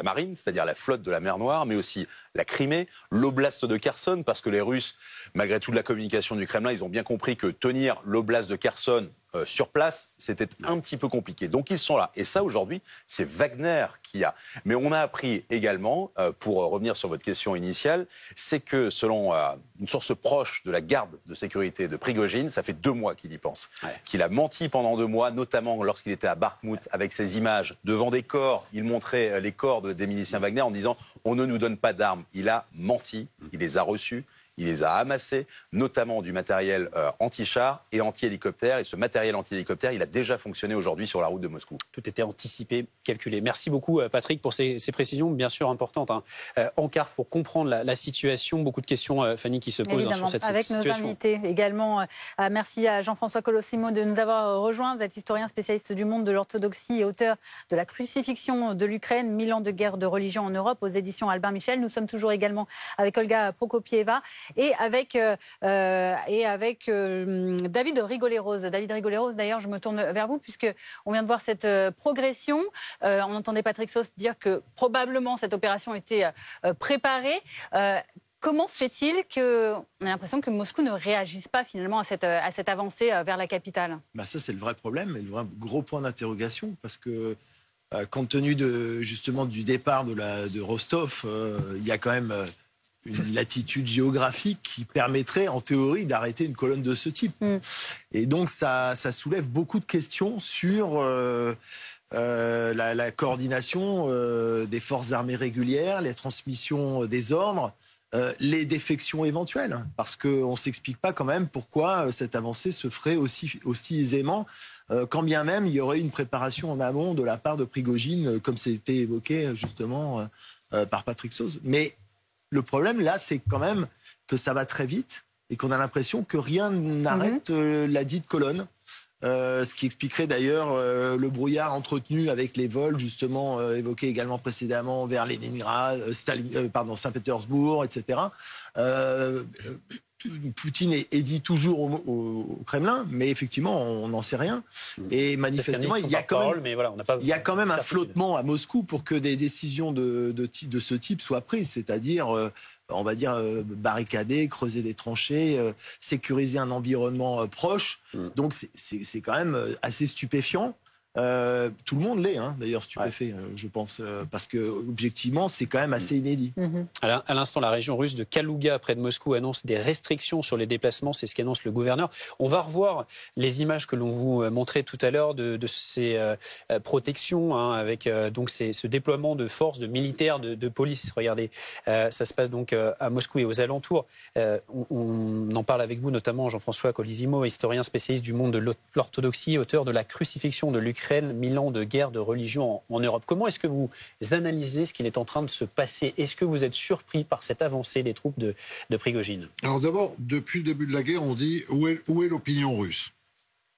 marine, c'est-à-dire la flotte de la mer Noire, mais aussi la Crimée, l'oblast de Kherson, parce que les Russes, malgré toute la communication du Kremlin, ils ont bien compris que tenir l'oblast de Kherson sur place, c'était un petit peu compliqué. Donc ils sont là. Et ça, aujourd'hui, c'est Wagner qui a. Mais on a appris également, pour revenir sur votre question initiale, c'est que selon une source proche de la garde de sécurité de Prigojine, ça fait 2 mois qu'il y pense. Qu'il a menti pendant 2 mois, notamment lorsqu'il était à Bakhmout, avec ses images devant des corps. Il montrait les corps des miliciens Wagner en disant « on ne nous donne pas d'armes ». Il a menti, il les a reçus. Il les a amassés, notamment du matériel anti-char et anti-hélicoptère. Et ce matériel anti-hélicoptère, il a déjà fonctionné aujourd'hui sur la route de Moscou. Tout était anticipé, calculé. Merci beaucoup, Patrick, pour ces précisions, bien sûr importantes. En carte, pour comprendre la situation. Beaucoup de questions, Fanny, qui se posent sur cette situation. Avec nos invités également. Merci à Jean-François Colosimo de nous avoir rejoints. Vous êtes historien spécialiste du monde de l'orthodoxie et auteur de La crucifixion de l'Ukraine, 1000 ans de guerre de religion en Europe, aux éditions Albin Michel. Nous sommes toujours également avec Olga Prokopieva. Et avec David Rigoleros. David Rigoleros, d'ailleurs, je me tourne vers vous, puisqu'on vient de voir cette progression. On entendait Patrick Sauce dire que probablement cette opération était préparée. Comment se fait-il qu'on a l'impression que Moscou ne réagisse pas finalement à cette avancée vers la capitale ? Ça, c'est le vrai problème et le vrai gros point d'interrogation, parce que compte tenu justement du départ de Rostov, il y a quand même une latitude géographique qui permettrait, en théorie, d'arrêter une colonne de ce type. Et donc, ça soulève beaucoup de questions sur la coordination des forces armées régulières, les transmissions des ordres, les défections éventuelles. Parce qu'on ne s'explique pas quand même pourquoi cette avancée se ferait aussi aisément, quand bien même il y aurait une préparation en amont de la part de Prigojine, comme c'était évoqué justement par Patrick Sauce. Mais le problème, là, c'est quand même que ça va très vite et qu'on a l'impression que rien n'arrête la dite colonne. Ce qui expliquerait d'ailleurs le brouillard entretenu avec les vols, justement, évoqués également précédemment vers Leningrad, Saint-Pétersbourg, etc. Poutine est dit toujours au Kremlin, mais effectivement, on n'en sait rien. Et manifestement, il y a quand même un flottement à Moscou pour que des décisions de ce type soient prises, c'est-à-dire on va dire, barricader, creuser des tranchées, sécuriser un environnement proche. Donc c'est quand même assez stupéfiant. Tout le monde l'est, hein, d'ailleurs, stupéfait, je pense, parce que objectivement, c'est quand même assez inédit. À l'instant, la région russe de Kalouga, près de Moscou, annonce des restrictions sur les déplacements. C'est ce qu'annonce le gouverneur. On va revoir les images que l'on vous montrait tout à l'heure de ces protections, hein, avec donc ce déploiement de forces, de militaires, de police. Regardez, ça se passe donc à Moscou et aux alentours. On en parle avec vous, notamment Jean-François Colisimo, historien spécialiste du monde de l'orthodoxie, auteur de La crucifixion de l'Ukraine. 1000 ans de guerre de religion en Europe. Comment est-ce que vous analysez ce qu'il est en train de se passer? Est-ce que vous êtes surpris par cette avancée des troupes de Prigojine? Alors d'abord, depuis le début de la guerre, on dit où est l'opinion russe?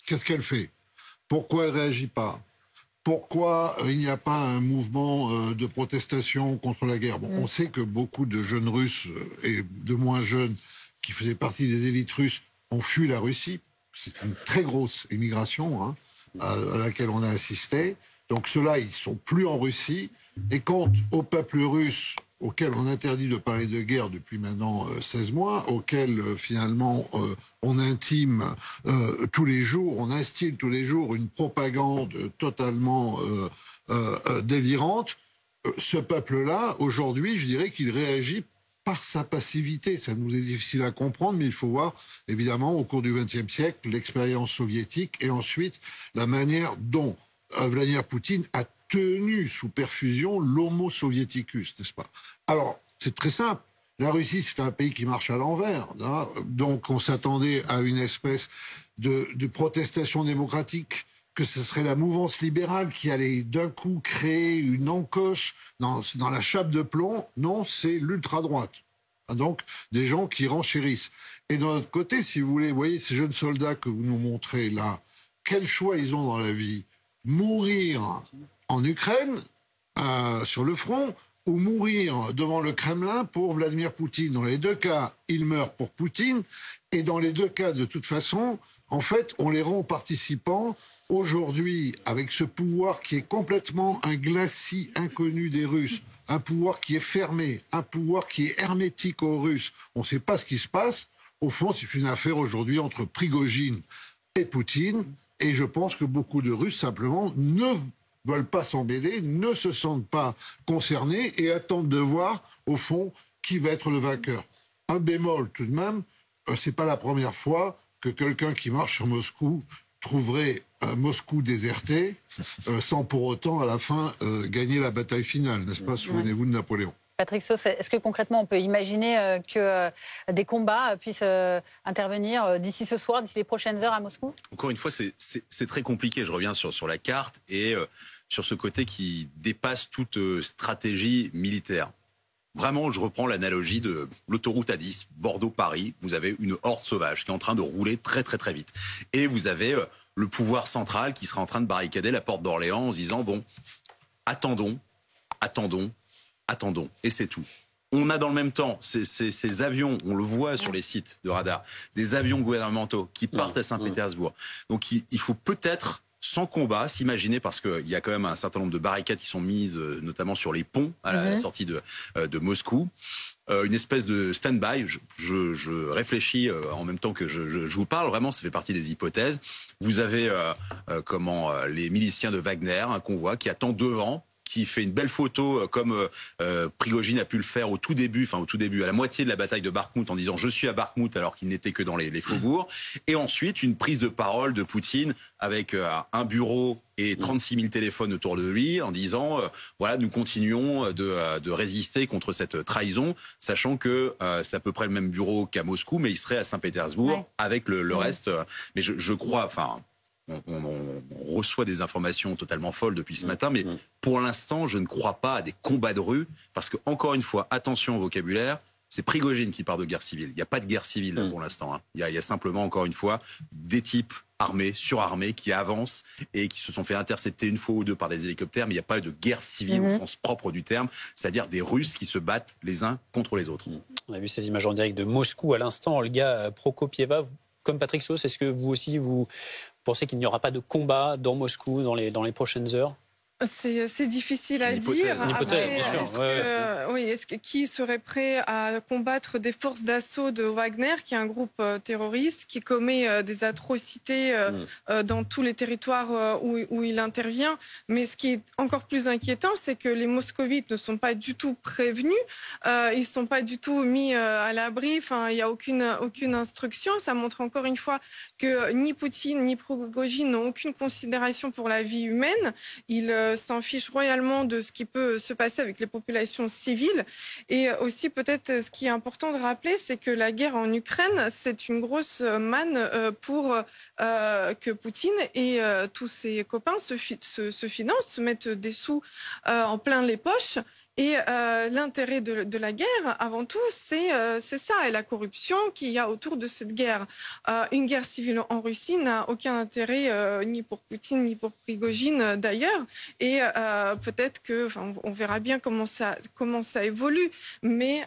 Qu'est-ce qu'elle fait? Pourquoi elle ne réagit pas? Pourquoi il n'y a pas un mouvement de protestation contre la guerre? On sait que beaucoup de jeunes Russes et de moins jeunes qui faisaient partie des élites russes ont fui la Russie. C'est une très grosse émigration, hein, à laquelle on a assisté. Donc ceux-là, ils ne sont plus en Russie. Et quant au peuple russe, auquel on interdit de parler de guerre depuis maintenant 16 mois, auquel finalement on intime tous les jours, on instille tous les jours une propagande totalement délirante, ce peuple-là, aujourd'hui, je dirais qu'il réagit par sa passivité. Ça nous est difficile à comprendre, mais il faut voir, évidemment, au cours du XXe siècle, l'expérience soviétique et ensuite la manière dont Vladimir Poutine a tenu sous perfusion l'homo soviéticus, n'est-ce pas? Alors, c'est très simple. La Russie, c'est un pays qui marche à l'envers, hein, donc on s'attendait à une espèce de protestation démocratique, que ce serait la mouvance libérale qui allait d'un coup créer une encoche dans la chape de plomb. Non, c'est l'ultra-droite. Donc, des gens qui renchérissent. Et d'un autre côté, si vous voulez, vous voyez ces jeunes soldats que vous nous montrez là, quel choix ils ont dans la vie? Mourir en Ukraine, sur le front, ou mourir devant le Kremlin pour Vladimir Poutine. Dans les deux cas, ils meurent pour Poutine. Et dans les deux cas, de toute façon, en fait, on les rend participants. Aujourd'hui, avec ce pouvoir qui est complètement un glacis inconnu des Russes, un pouvoir qui est fermé, un pouvoir qui est hermétique aux Russes, on ne sait pas ce qui se passe. Au fond, c'est une affaire aujourd'hui entre Prigojine et Poutine. Et je pense que beaucoup de Russes, simplement, ne veulent pas s'en mêler, ne se sentent pas concernés et attendent de voir, au fond, qui va être le vainqueur. Un bémol, tout de même, c'est pas la première fois que quelqu'un qui marche sur Moscou trouverait Moscou déserté sans pour autant, à la fin, gagner la bataille finale, n'est-ce pas? Souvenez-vous de Napoléon. Patrick Sauce, est-ce que concrètement on peut imaginer que des combats puissent intervenir d'ici ce soir, d'ici les prochaines heures à Moscou? Encore une fois, c'est très compliqué. Je reviens sur la carte et sur ce côté qui dépasse toute stratégie militaire. Vraiment, je reprends l'analogie de l'autoroute A10, Bordeaux-Paris. Vous avez une horde sauvage qui est en train de rouler très très très vite. Et vous avez le pouvoir central qui sera en train de barricader la porte d'Orléans en se disant, bon, attendons, attendons, attendons. Et c'est tout. On a dans le même temps ces avions, on le voit sur les sites de radar, des avions gouvernementaux qui partent à Saint-Pétersbourg. Donc il faut peut-être, sans combat, s'imaginer, parce qu'il y a quand même un certain nombre de barricades qui sont mises, notamment sur les ponts à la sortie de Moscou, une espèce de stand-by. Je réfléchis en même temps que je vous parle, vraiment, ça fait partie des hypothèses. Vous avez les miliciens de Wagner, un convoi qui attend devant, qui fait une belle photo comme Prigojine a pu le faire au tout début, à la moitié de la bataille de Bakhmout, en disant je suis à Bakhmout alors qu'il n'était que dans les faubourgs. Et ensuite une prise de parole de Poutine avec un bureau et 36 000 téléphones autour de lui en disant voilà, nous continuons de résister contre cette trahison, sachant que c'est à peu près le même bureau qu'à Moscou, mais il serait à Saint-Pétersbourg avec le reste. Mais je crois, on reçoit des informations totalement folles depuis ce matin, mais pour l'instant, je ne crois pas à des combats de rue, parce que, encore une fois, attention au vocabulaire, c'est Prigojine qui parle de guerre civile. Il n'y a pas de guerre civile pour l'instant. Hein. Il y a simplement, encore une fois, des types armés, surarmés, qui avancent et qui se sont fait intercepter une fois ou deux par des hélicoptères, mais il n'y a pas de guerre civile au sens propre du terme, c'est-à-dire des Russes qui se battent les uns contre les autres. On a vu ces images en direct de Moscou à l'instant. Olga Prokopieva, comme Patrick Sauce, est-ce que vous aussi, vous pensez qu'il n'y aura pas de combat dans Moscou dans les prochaines heures? C'est difficile à dire. C'est une hypothèse, bien sûr. Qui serait prêt à combattre des forces d'assaut de Wagner, qui est un groupe terroriste, qui commet des atrocités dans tous les territoires où il intervient. Mais ce qui est encore plus inquiétant, c'est que les moscovites ne sont pas du tout prévenus. Ils ne sont pas du tout mis à l'abri. Enfin, il n'y a aucune instruction. Ça montre encore une fois que ni Poutine ni Prigojine n'ont aucune considération pour la vie humaine. Ils s'en fichent royalement de ce qui peut se passer avec les populations civiles. Et aussi, peut-être, ce qui est important de rappeler, c'est que la guerre en Ukraine, c'est une grosse manne pour que Poutine et tous ses copains se financent, se mettent des sous en plein les poches. Et l'intérêt de la guerre, avant tout, c'est ça, et la corruption qu'il y a autour de cette guerre. Une guerre civile en Russie n'a aucun intérêt, ni pour Poutine, ni pour Prigojine d'ailleurs. Et peut-être on verra bien comment ça évolue. Mais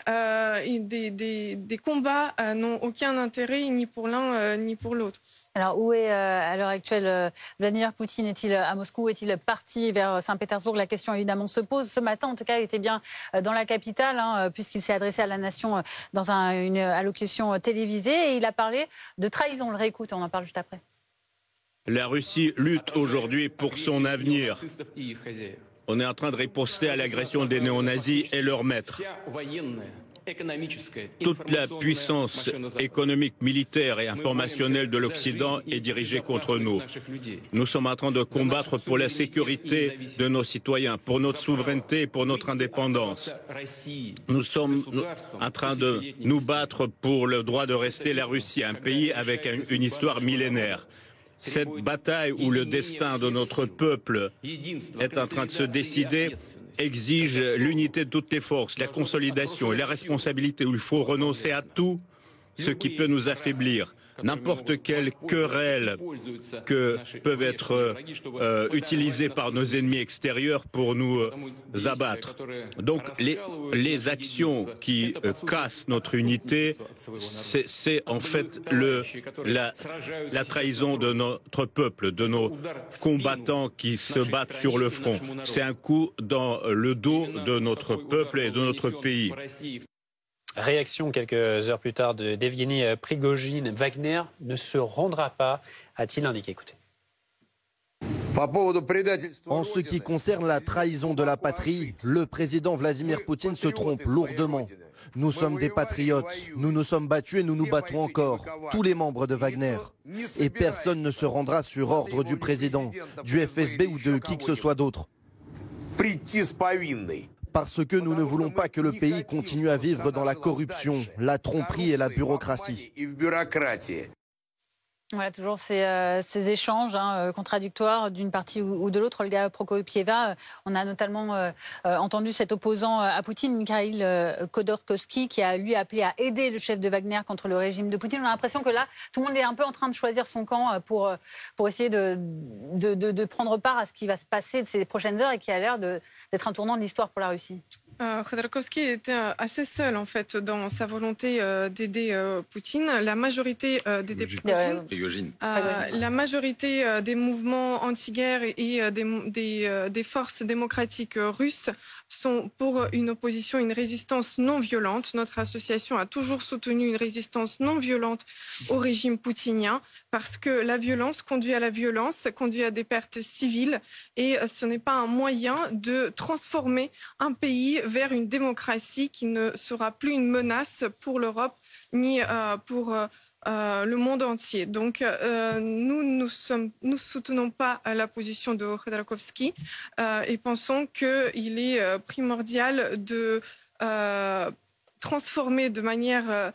des combats n'ont aucun intérêt, ni pour l'un, ni pour l'autre. Alors, où est à l'heure actuelle Vladimir Poutine? Est-il à Moscou? Est-il parti vers Saint-Pétersbourg? La question évidemment se pose. Ce matin, en tout cas, il était bien dans la capitale, puisqu'il s'est adressé à la nation dans une allocution télévisée. Et il a parlé de trahison. On le réécoute, on en parle juste après. La Russie lutte aujourd'hui pour son avenir. On est en train de riposter à l'agression des néo-nazis et leurs maîtres. Toute la puissance économique, militaire et informationnelle de l'Occident est dirigée contre nous. Nous sommes en train de combattre pour la sécurité de nos citoyens, pour notre souveraineté et pour notre indépendance. Nous sommes en train de nous battre pour le droit de rester la Russie, un pays avec une histoire millénaire. Cette bataille où le destin de notre peuple est en train de se décider exige l'unité de toutes les forces, la consolidation et la responsabilité, où il faut renoncer à tout ce qui peut nous affaiblir. N'importe quelle querelle que peuvent être utilisées par nos ennemis extérieurs pour nous abattre. Donc les actions qui cassent notre unité, c'est en fait la trahison de notre peuple, de nos combattants qui se battent sur le front. C'est un coup dans le dos de notre peuple et de notre pays. Réaction quelques heures plus tard d'Evgeny Prigojine. Wagner ne se rendra pas, a-t-il indiqué. Écoutez. En ce qui concerne la trahison de la patrie, le président Vladimir Poutine se trompe lourdement. Nous sommes des patriotes, nous nous sommes battus et nous nous battrons encore, tous les membres de Wagner. Et personne ne se rendra sur ordre du président, du FSB ou de qui que ce soit d'autre. Parce que nous ne voulons pas que le pays continue à vivre dans la corruption, la tromperie et la bureaucratie. Voilà, toujours ces échanges contradictoires d'une partie ou de l'autre. Olga Prokopieva, on a notamment entendu cet opposant à Poutine, Mikhail Khodorkovsky, qui a lui appelé à aider le chef de Wagner contre le régime de Poutine. On a l'impression que là, tout le monde est un peu en train de choisir son camp pour essayer de prendre part à ce qui va se passer ces prochaines heures et qui a l'air d'être un tournant de l'histoire pour la Russie. Khodorkovsky était assez seul en fait dans sa volonté d'aider Poutine. La majorité la majorité des mouvements anti-guerre et des forces démocratiques russes sont pour une opposition, une résistance non violente. Notre association a toujours soutenu une résistance non violente au régime poutinien parce que la violence conduit à la violence, conduit à des pertes civiles et ce n'est pas un moyen de transformer un pays vers une démocratie qui ne sera plus une menace pour l'Europe ni pour le monde entier. Donc nous soutenons pas la position de Khodorkovsky et pensons qu'il est primordial de transformer de manière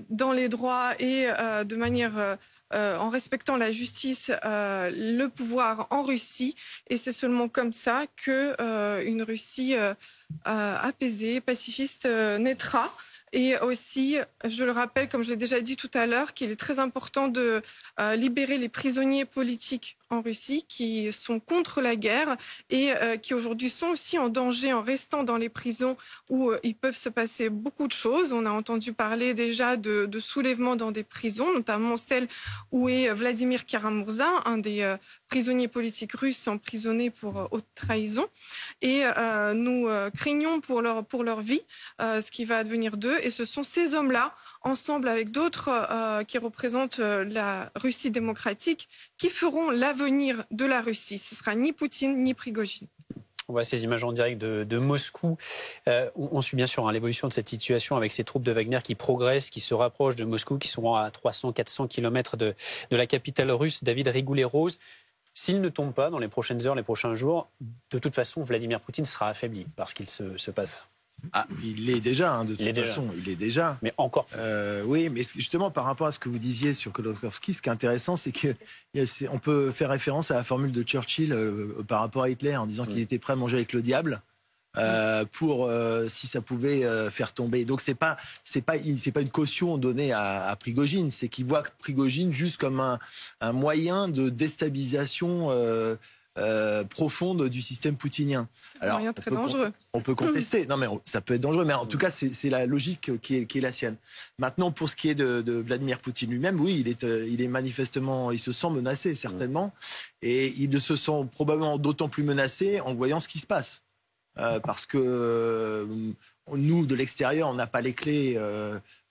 dans les droits et de manière en respectant la justice, le pouvoir en Russie. Et c'est seulement comme ça qu'une Russie apaisée, pacifiste naîtra. Et aussi, je le rappelle, comme je l'ai déjà dit tout à l'heure, qu'il est très important de libérer les prisonniers politiques en Russie qui sont contre la guerre et qui aujourd'hui sont aussi en danger en restant dans les prisons où il peut se passer beaucoup de choses. On a entendu parler déjà de soulèvements dans des prisons, notamment celle où est Vladimir Karamurza, un des prisonniers politiques russes emprisonnés pour haute trahison. Et nous craignons pour leur vie, ce qui va advenir d'eux. Et ce sont ces hommes-là, ensemble avec d'autres qui représentent la Russie démocratique, qui feront l'avenir de la Russie. Ce ne sera ni Poutine ni Prigojine. On voit ces images en direct de Moscou. On suit bien sûr l'évolution de cette situation avec ces troupes de Wagner qui progressent, qui se rapprochent de Moscou, qui sont à 300-400 km de la capitale russe. David Rigoulet-Rose, s'ils ne tombent pas dans les prochaines heures, les prochains jours, de toute façon, Vladimir Poutine sera affaibli par ce qu'il se passe. Ah, il l'est déjà, de toute façon, il l'est déjà. Mais encore. Oui, mais justement, par rapport à ce que vous disiez sur Khodorkovsky, ce qui est intéressant, c'est qu'on peut faire référence à la formule de Churchill par rapport à Hitler, en disant qu'il était prêt à manger avec le diable. Pour si ça pouvait faire tomber. Donc c'est pas une caution donnée à Prigojine, c'est qu'il voit Prigojine juste comme un moyen de déstabilisation profonde du système poutinien. C'est un moyen très dangereux. On peut contester. Non, mais ça peut être dangereux. Mais en tout cas, c'est la logique qui est la sienne. Maintenant, pour ce qui est de Vladimir Poutine lui-même, oui, il est manifestement, il se sent menacé, certainement. Et il se sent probablement d'autant plus menacé en voyant ce qui se passe. Parce que nous, de l'extérieur, on n'a pas les clés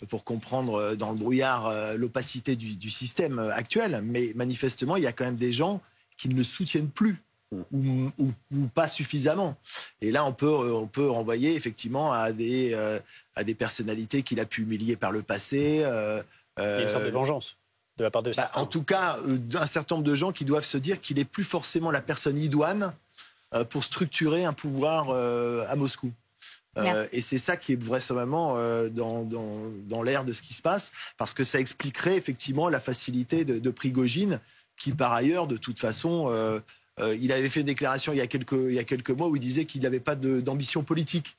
pour comprendre dans le brouillard l'opacité du système actuel. Mais manifestement, il y a quand même des gens qui ne le soutiennent plus ou pas suffisamment. Et là, on peut renvoyer effectivement à des personnalités qu'il a pu humilier par le passé. Il y a une sorte de vengeance de la part de certains. En tout cas, un certain nombre de gens qui doivent se dire qu'il n'est plus forcément la personne idoine pour structurer un pouvoir à Moscou. Et c'est ça qui est vraisemblablement dans l'air de ce qui se passe, parce que ça expliquerait effectivement la facilité de Prigojine, qui par ailleurs, de toute façon, il avait fait une déclaration il y a quelques mois où il disait qu'il n'avait pas d'ambition politique.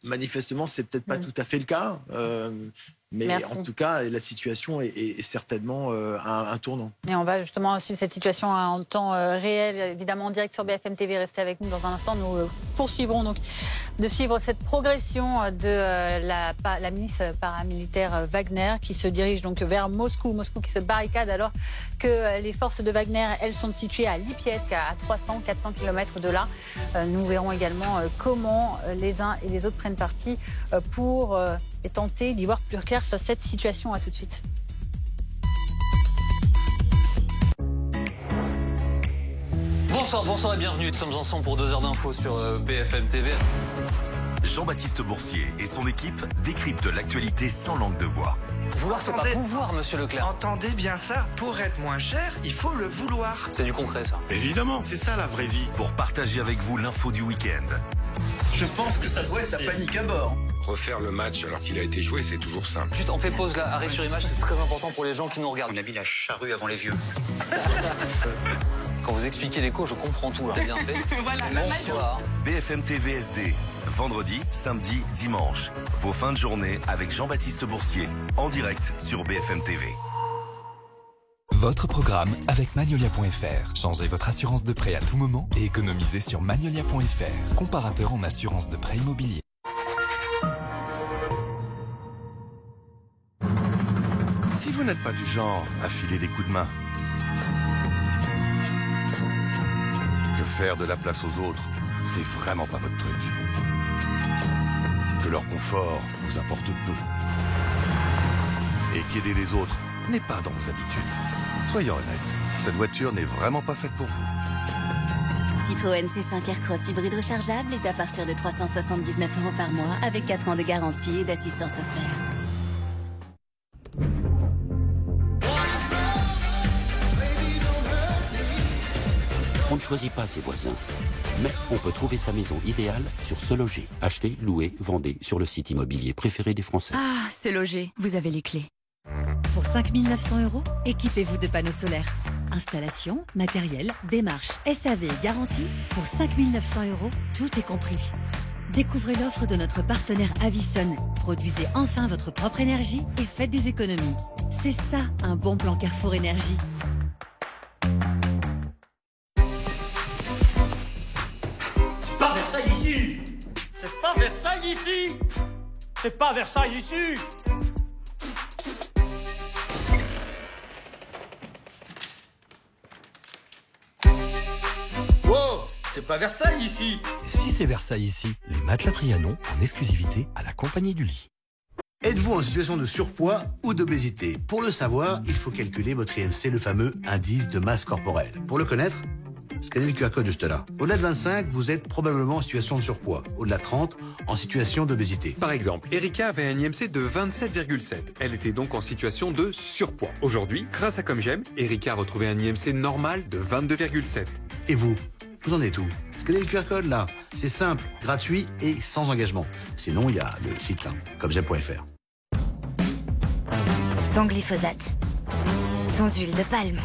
Manifestement, c'est peut-être pas tout à fait le cas, mais Merci. En tout cas, la situation est certainement un tournant. Et on va justement suivre cette situation en temps réel, évidemment en direct sur BFM TV. Restez avec nous dans un instant. Nous poursuivrons donc de suivre cette progression de la milice paramilitaire Wagner qui se dirige donc vers Moscou. Moscou qui se barricade alors que les forces de Wagner, elles, sont situées à Lipetsk, à 300-400 km de là. Nous verrons également comment les uns et les autres prennent parti pour tenter d'y voir plus clair sur cette situation. À tout de suite. Bonsoir et bienvenue. Nous sommes ensemble pour 2 heures d'infos sur BFM TV. Jean-Baptiste Boursier et son équipe décryptent l'actualité sans langue de bois. Vouloir, c'est pas pouvoir, monsieur Leclerc. Entendez bien ça, pour être moins cher, il faut le vouloir. C'est du concret, ça. Évidemment, c'est ça la vraie vie. Pour partager avec vous l'info du week-end. Je pense que ça doit être la panique à bord. Refaire le match alors qu'il a été joué, c'est toujours simple. Juste, on fait pause là, arrêt sur image, c'est très important pour les gens qui nous regardent. On a mis la charrue avant les vieux. Quand vous expliquez l'écho, je comprends tout, là. Bien fait. Voilà, bonsoir. BFM TV SD, vendredi, samedi, dimanche. Vos fins de journée avec Jean-Baptiste Boursier, en direct sur BFM TV. Votre programme avec Magnolia.fr. Changez votre assurance de prêt à tout moment et économisez sur Magnolia.fr, comparateur en assurance de prêt immobilier. Si vous n'êtes pas du genre à filer des coups de main, que faire de la place aux autres, c'est vraiment pas votre truc. Que leur confort vous importe peu. Et qu'aider les autres n'est pas dans vos habitudes. Soyons honnêtes, cette voiture n'est vraiment pas faite pour vous. Citroën C5 Aircross hybride rechargeable est à partir de 379 € par mois avec 4 ans de garantie et d'assistance offerte. On ne choisit pas ses voisins, mais on peut trouver sa maison idéale sur Se Loger. Achetez, louez, vendez sur le site immobilier préféré des Français. Ah, Se Loger, vous avez les clés. Pour 5 900 €, équipez-vous de panneaux solaires. Installation, matériel, démarche, SAV et garantie. Pour 5 900 €, tout est compris. Découvrez l'offre de notre partenaire Avison. Produisez enfin votre propre énergie et faites des économies. C'est ça, un bon plan Carrefour Énergie. Versailles ici. C'est pas Versailles ici. C'est pas Versailles ici. Wow, c'est pas Versailles ici. Et si c'est Versailles ici, les matelas Trianon en exclusivité à la compagnie du lit. Êtes-vous en situation de surpoids ou d'obésité? Pour le savoir, il faut calculer votre IMC, le fameux indice de masse corporelle. Pour le connaître, scannez le QR code juste là. Au-delà de 25, vous êtes probablement en situation de surpoids. Au-delà de 30, en situation d'obésité. Par exemple, Erika avait un IMC de 27,7. Elle était donc en situation de surpoids. Aujourd'hui, grâce à Comme J'aime, Erika a retrouvé un IMC normal de 22,7. Et vous en êtes où? Scannez le QR code là. C'est simple, gratuit et sans engagement. Sinon, il y a le site là, commej'aime.fr. Sans glyphosate, sans huile de palme,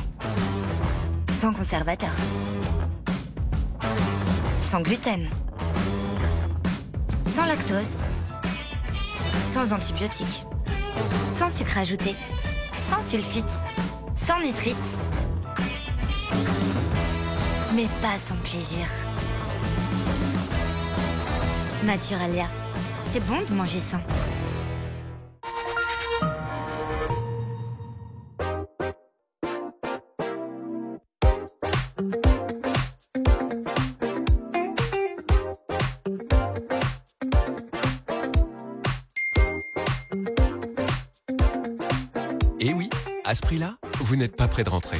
sans conservateur, sans gluten, sans lactose, sans antibiotiques, sans sucre ajouté, sans sulfite, sans nitrite, mais pas sans plaisir. Naturalia, c'est bon de manger sain. Et oui, à ce prix-là, vous n'êtes pas près de rentrer.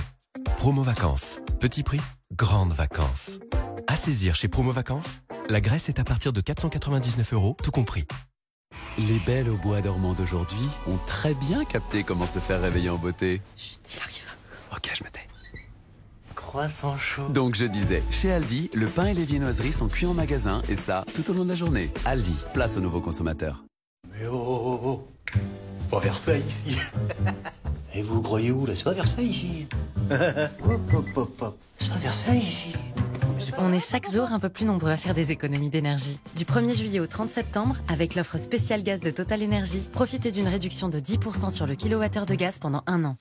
Promo Vacances. Petit prix, grandes vacances. À saisir chez Promo Vacances, la Grèce est à partir de 499 €, tout compris. Les belles au bois dormant d'aujourd'hui ont très bien capté comment se faire réveiller en beauté. Chut, il arrive. Ok, je me tais. Croissant chaud. Donc je disais, chez Aldi, le pain et les viennoiseries sont cuits en magasin, et ça, tout au long de la journée. Aldi, place aux nouveaux consommateurs. Mais oh, c'est pas Versailles ici. Et vous croyez où là? C'est pas Versailles ici. Hop, hop, hop, hop. C'est pas Versailles ici. On est chaque jour un peu plus nombreux à faire des économies d'énergie. Du 1er juillet au 30 septembre, avec l'offre spéciale gaz de Total Energy, profitez d'une réduction de 10% sur le kilowattheure de gaz pendant 1 an.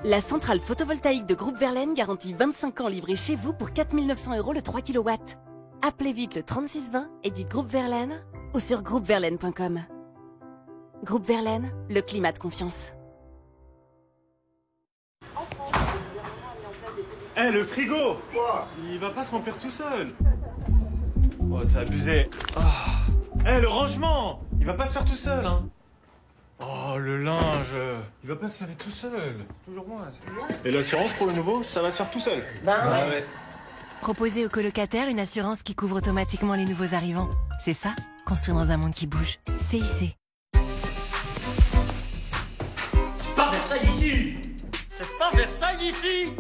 La centrale photovoltaïque de Groupe Verlaine garantit 25 ans livrée chez vous pour 4 900 € le 3 kW. Appelez vite le 3620 et dites Groupe Verlaine ou sur groupeverlaine.com. Groupe Verlaine, le climat de confiance. Eh, le frigo! Quoi? Il va pas se remplir tout seul. Oh, c'est abusé. Eh, le rangement! Il va pas se faire tout seul, hein. Oh, le linge! Il va pas se laver tout seul. Toujours moi. Et l'assurance pour le nouveau, ça va se faire tout seul. Ah ouais. Proposez aux colocataires une assurance qui couvre automatiquement les nouveaux arrivants. C'est ça, construire dans un monde qui bouge. CIC. C'est pas Versailles ici. C'est pas Versailles ici.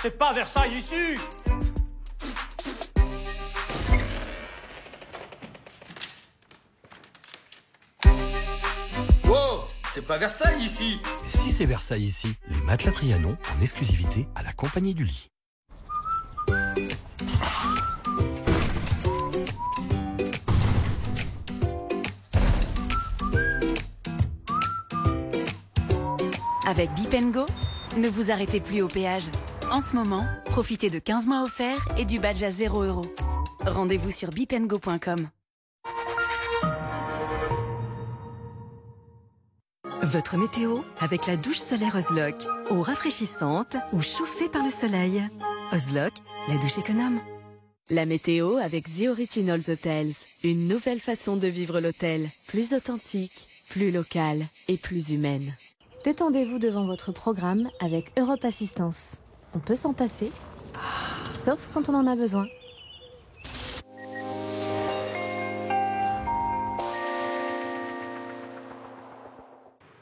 C'est pas Versailles ici. Wow, c'est pas Versailles ici. Et si c'est Versailles ici, les matelas Trianon en exclusivité à la compagnie du lit. Avec Bip & Go, ne vous arrêtez plus au péage. En ce moment, profitez de 15 mois offerts et du badge à 0 €. Rendez-vous sur bipandgo.com. Votre météo avec la douche solaire Ozlock. Eau rafraîchissante ou chauffée par le soleil. Ozlock, la douche économe. La météo avec The Originals Hotels. Une nouvelle façon de vivre l'hôtel. Plus authentique, plus locale et plus humaine. Détendez-vous devant votre programme avec Europe Assistance. On peut s'en passer, sauf quand on en a besoin.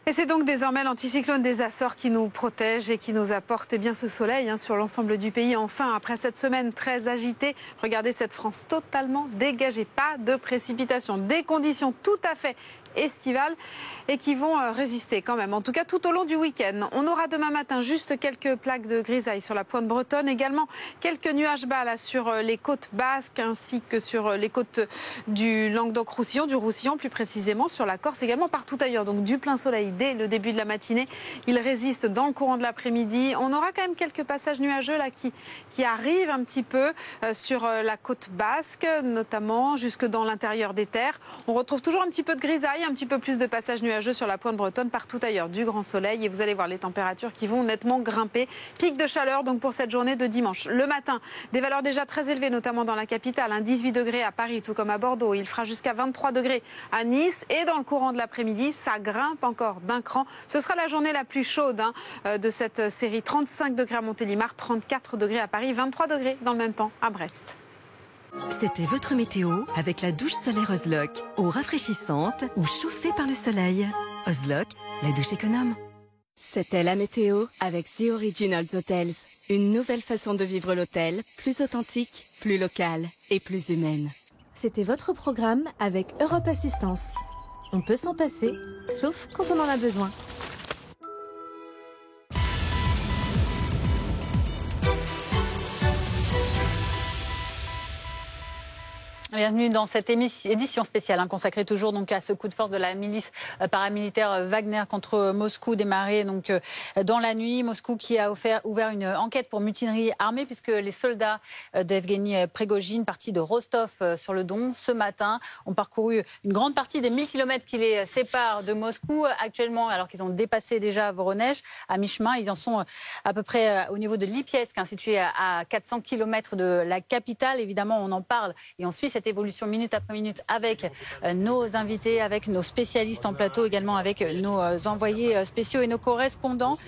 Et c'est donc désormais l'anticyclone des Açores qui nous protège et qui nous apporte ce soleil sur l'ensemble du pays. Enfin, après cette semaine très agitée, regardez cette France totalement dégagée. Pas de précipitations, des conditions tout à fait estivales et qui vont résister quand même, en tout cas tout au long du week-end. On aura demain matin juste quelques plaques de grisaille sur la pointe bretonne, également quelques nuages bas là sur les côtes basques ainsi que sur les côtes du Languedoc-Roussillon, du Roussillon plus précisément, sur la Corse également, partout ailleurs. Donc du plein soleil dès le début de la matinée. Il résiste dans le courant de l'après-midi. On aura quand même quelques passages nuageux là qui arrivent un petit peu sur la côte basque, notamment jusque dans l'intérieur des terres. On retrouve toujours un petit peu de grisaille, un petit peu plus de passages nuageux sur la pointe bretonne, partout ailleurs du grand soleil, et vous allez voir les températures qui vont nettement grimper. Pic de chaleur donc pour cette journée de dimanche. Le matin, des valeurs déjà très élevées, notamment dans la capitale, 18 degrés à Paris tout comme à Bordeaux. Il fera jusqu'à 23 degrés à Nice, et dans le courant de l'après-midi, ça grimpe encore d'un cran. Ce sera la journée la plus chaude de cette série. 35 degrés à Montélimar, 34 degrés à Paris, 23 degrés dans le même temps à Brest. C'était votre météo avec la douche solaire Ozlock, eau rafraîchissante ou chauffée par le soleil. Ozlock, la douche économe. C'était la météo avec The Originals Hotels. Une nouvelle façon de vivre l'hôtel, plus authentique, plus locale et plus humaine. C'était votre programme avec Europe Assistance. On peut s'en passer, sauf quand on en a besoin. Bienvenue dans cette édition spéciale consacrée toujours donc à ce coup de force de la milice paramilitaire Wagner contre Moscou, démarré donc dans la nuit. Moscou qui a ouvert une enquête pour mutinerie armée, puisque les soldats d'Evgeny Prigojine, partis de Rostov sur le Don ce matin, ont parcouru une grande partie des 1000 km qui les séparent de Moscou. Actuellement, alors qu'ils ont dépassé déjà Voronezh, à mi-chemin, ils en sont à peu près au niveau de Lipetsk, situé à 400 km de la capitale. Évidemment, on en parle et on suit cette évolution minute après minute avec nos invités, avec nos spécialistes en plateau, également avec nos envoyés spéciaux et nos correspondants.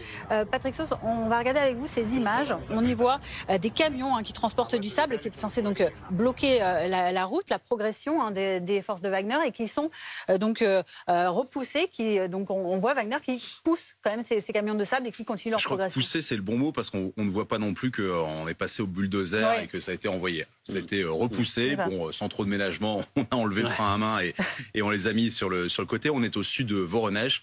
Patrick Sauce, on va regarder avec vous ces images. On y voit des camions qui transportent du sable, qui étaient censés donc bloquer la route, la progression des forces de Wagner, et qui sont donc repoussés. Donc on voit Wagner qui pousse quand même ces camions de sable et qui continue leur progression. Je crois que pousser, c'est le bon mot, parce qu'on ne voit pas non plus qu'on est passé au bulldozer et que ça a été envoyé. Ça a été repoussé, sans trop de ménagement. On a enlevé le frein à main et on les a mis sur le côté. On est au sud de Voronezh.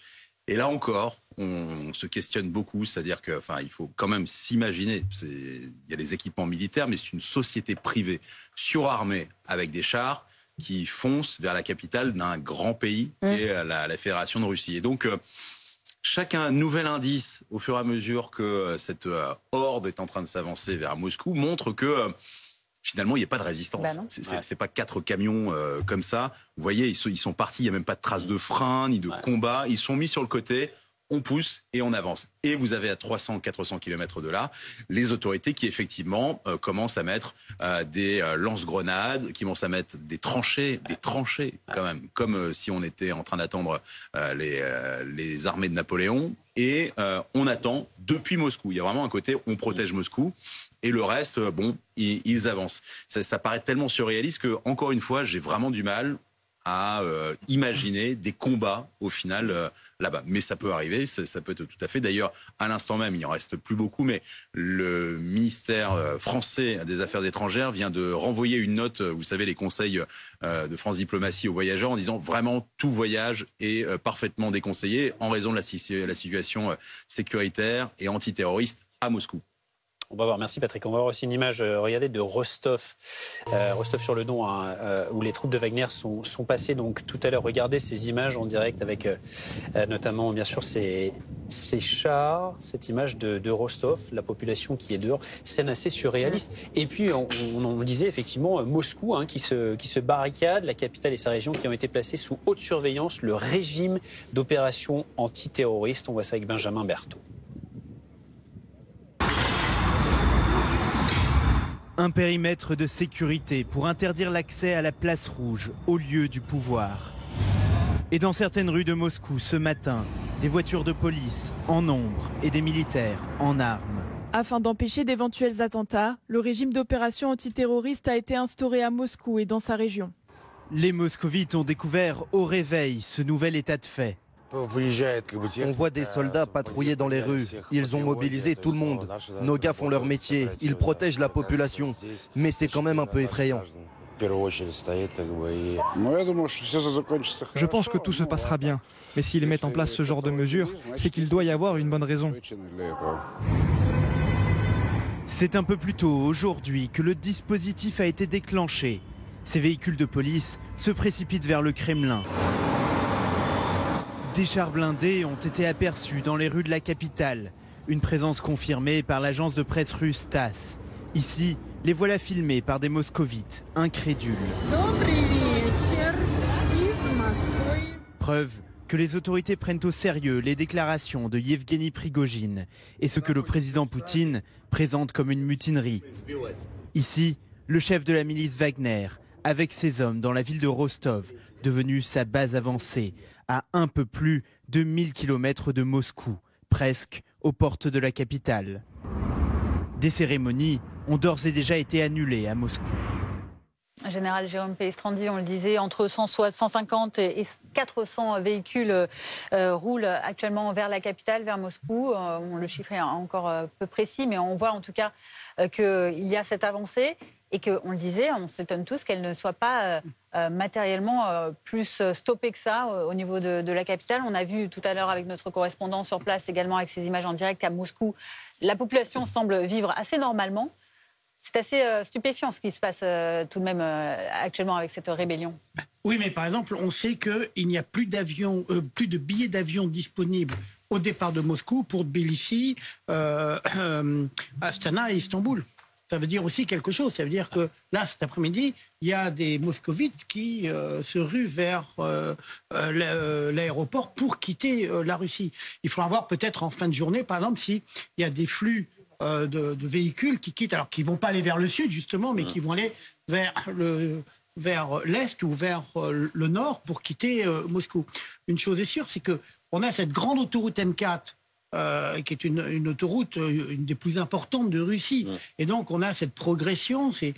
Et là encore, on se questionne beaucoup. C'est-à-dire que, il faut quand même s'imaginer. Il y a les équipements militaires, mais c'est une société privée surarmée avec des chars qui foncent vers la capitale d'un grand pays, qui est la Fédération de Russie. Et donc, chaque nouvel indice, au fur et à mesure que cette horde est en train de s'avancer vers Moscou, montre que finalement, il n'y a pas de résistance. C'est pas 4 camions comme ça. Vous voyez, ils sont partis, il n'y a même pas de traces de frein, ni de combat. Ils sont mis sur le côté, on pousse et on avance. Et vous avez à 300-400 km de là, les autorités qui, effectivement, commencent à mettre des lance-grenades, qui commencent à mettre des tranchées quand même, comme si on était en train d'attendre les armées de Napoléon. Et on attend depuis Moscou. Il y a vraiment un côté, on protège Moscou. Et le reste, ils avancent. Ça paraît tellement surréaliste que, encore une fois, j'ai vraiment du mal à imaginer des combats au final là-bas. Mais ça peut arriver, ça peut être tout à fait. D'ailleurs, à l'instant même, il en reste plus beaucoup, mais le ministère français des Affaires étrangères vient de renvoyer une note, vous savez, les conseils de France Diplomatie aux voyageurs, en disant vraiment tout voyage est parfaitement déconseillé en raison de la situation sécuritaire et antiterroriste à Moscou. On va voir, merci Patrick. On va voir aussi une image, regardez, de Rostov, Rostov sur le Don, où les troupes de Wagner sont passées. Donc tout à l'heure, regardez ces images en direct avec notamment, bien sûr, ces chars, cette image de Rostov, la population qui est dehors, scène assez surréaliste. Et puis, on disait effectivement Moscou qui se barricade, la capitale et sa région qui ont été placées sous haute surveillance, le régime d'opération antiterroriste. On voit ça avec Benjamin Berthaud. Un périmètre de sécurité pour interdire l'accès à la place rouge, au lieu du pouvoir. Et dans certaines rues de Moscou, ce matin, des voitures de police en nombre et des militaires en armes. Afin d'empêcher d'éventuels attentats, le régime d'opération antiterroriste a été instauré à Moscou et dans sa région. Les moscovites ont découvert au réveil ce nouvel état de fait. On voit des soldats patrouiller dans les rues. Ils ont mobilisé tout le monde. Nos gars font leur métier. Ils protègent la population. Mais c'est quand même un peu effrayant. Je pense que tout se passera bien. Mais s'ils mettent en place ce genre de mesures, c'est qu'il doit y avoir une bonne raison. C'est un peu plus tôt aujourd'hui que le dispositif a été déclenché. Ces véhicules de police se précipitent vers le Kremlin. Des chars blindés ont été aperçus dans les rues de la capitale. Une présence confirmée par l'agence de presse russe TASS. Ici, les voilà filmés par des moscovites incrédules. Preuve que les autorités prennent au sérieux les déclarations de Yevgeny Prigojine et ce que le président Poutine présente comme une mutinerie. Ici, le chef de la milice Wagner, avec ses hommes dans la ville de Rostov, devenue sa base avancée, à un peu plus de 1000 km de Moscou, presque aux portes de la capitale. Des cérémonies ont d'ores et déjà été annulées à Moscou. Général Jérôme Pellistrandi, on le disait, entre 150 et 400 véhicules roulent actuellement vers la capitale, vers Moscou. Le chiffre est encore peu précis, mais on voit en tout cas qu'il y a cette avancée et qu'on le disait, on s'étonne tous qu'elle ne soit pas matériellement plus stoppée que ça au niveau de la capitale. On a vu tout à l'heure avec notre correspondant sur place, également avec ces images en direct à Moscou, la population semble vivre assez normalement. C'est assez stupéfiant ce qui se passe tout de même actuellement avec cette rébellion. Oui, mais par exemple, on sait qu'il n'y a plus d'avions, plus de billets d'avion disponibles au départ de Moscou pour Tbilissi, Astana et Istanbul. Ça veut dire aussi quelque chose. Ça veut dire que là, cet après-midi, il y a des moscovites qui se ruent vers l'aéroport pour quitter la Russie. Il faudra voir peut-être en fin de journée, par exemple, s'il y a des flux de véhicules qui quittent, alors qui ne vont pas aller vers le sud justement, mais qui vont aller vers l'est ou vers le nord pour quitter Moscou. Une chose est sûre, c'est qu'on a cette grande autoroute M4 qui est une autoroute, une des plus importantes de Russie. Et donc on a cette progression, ces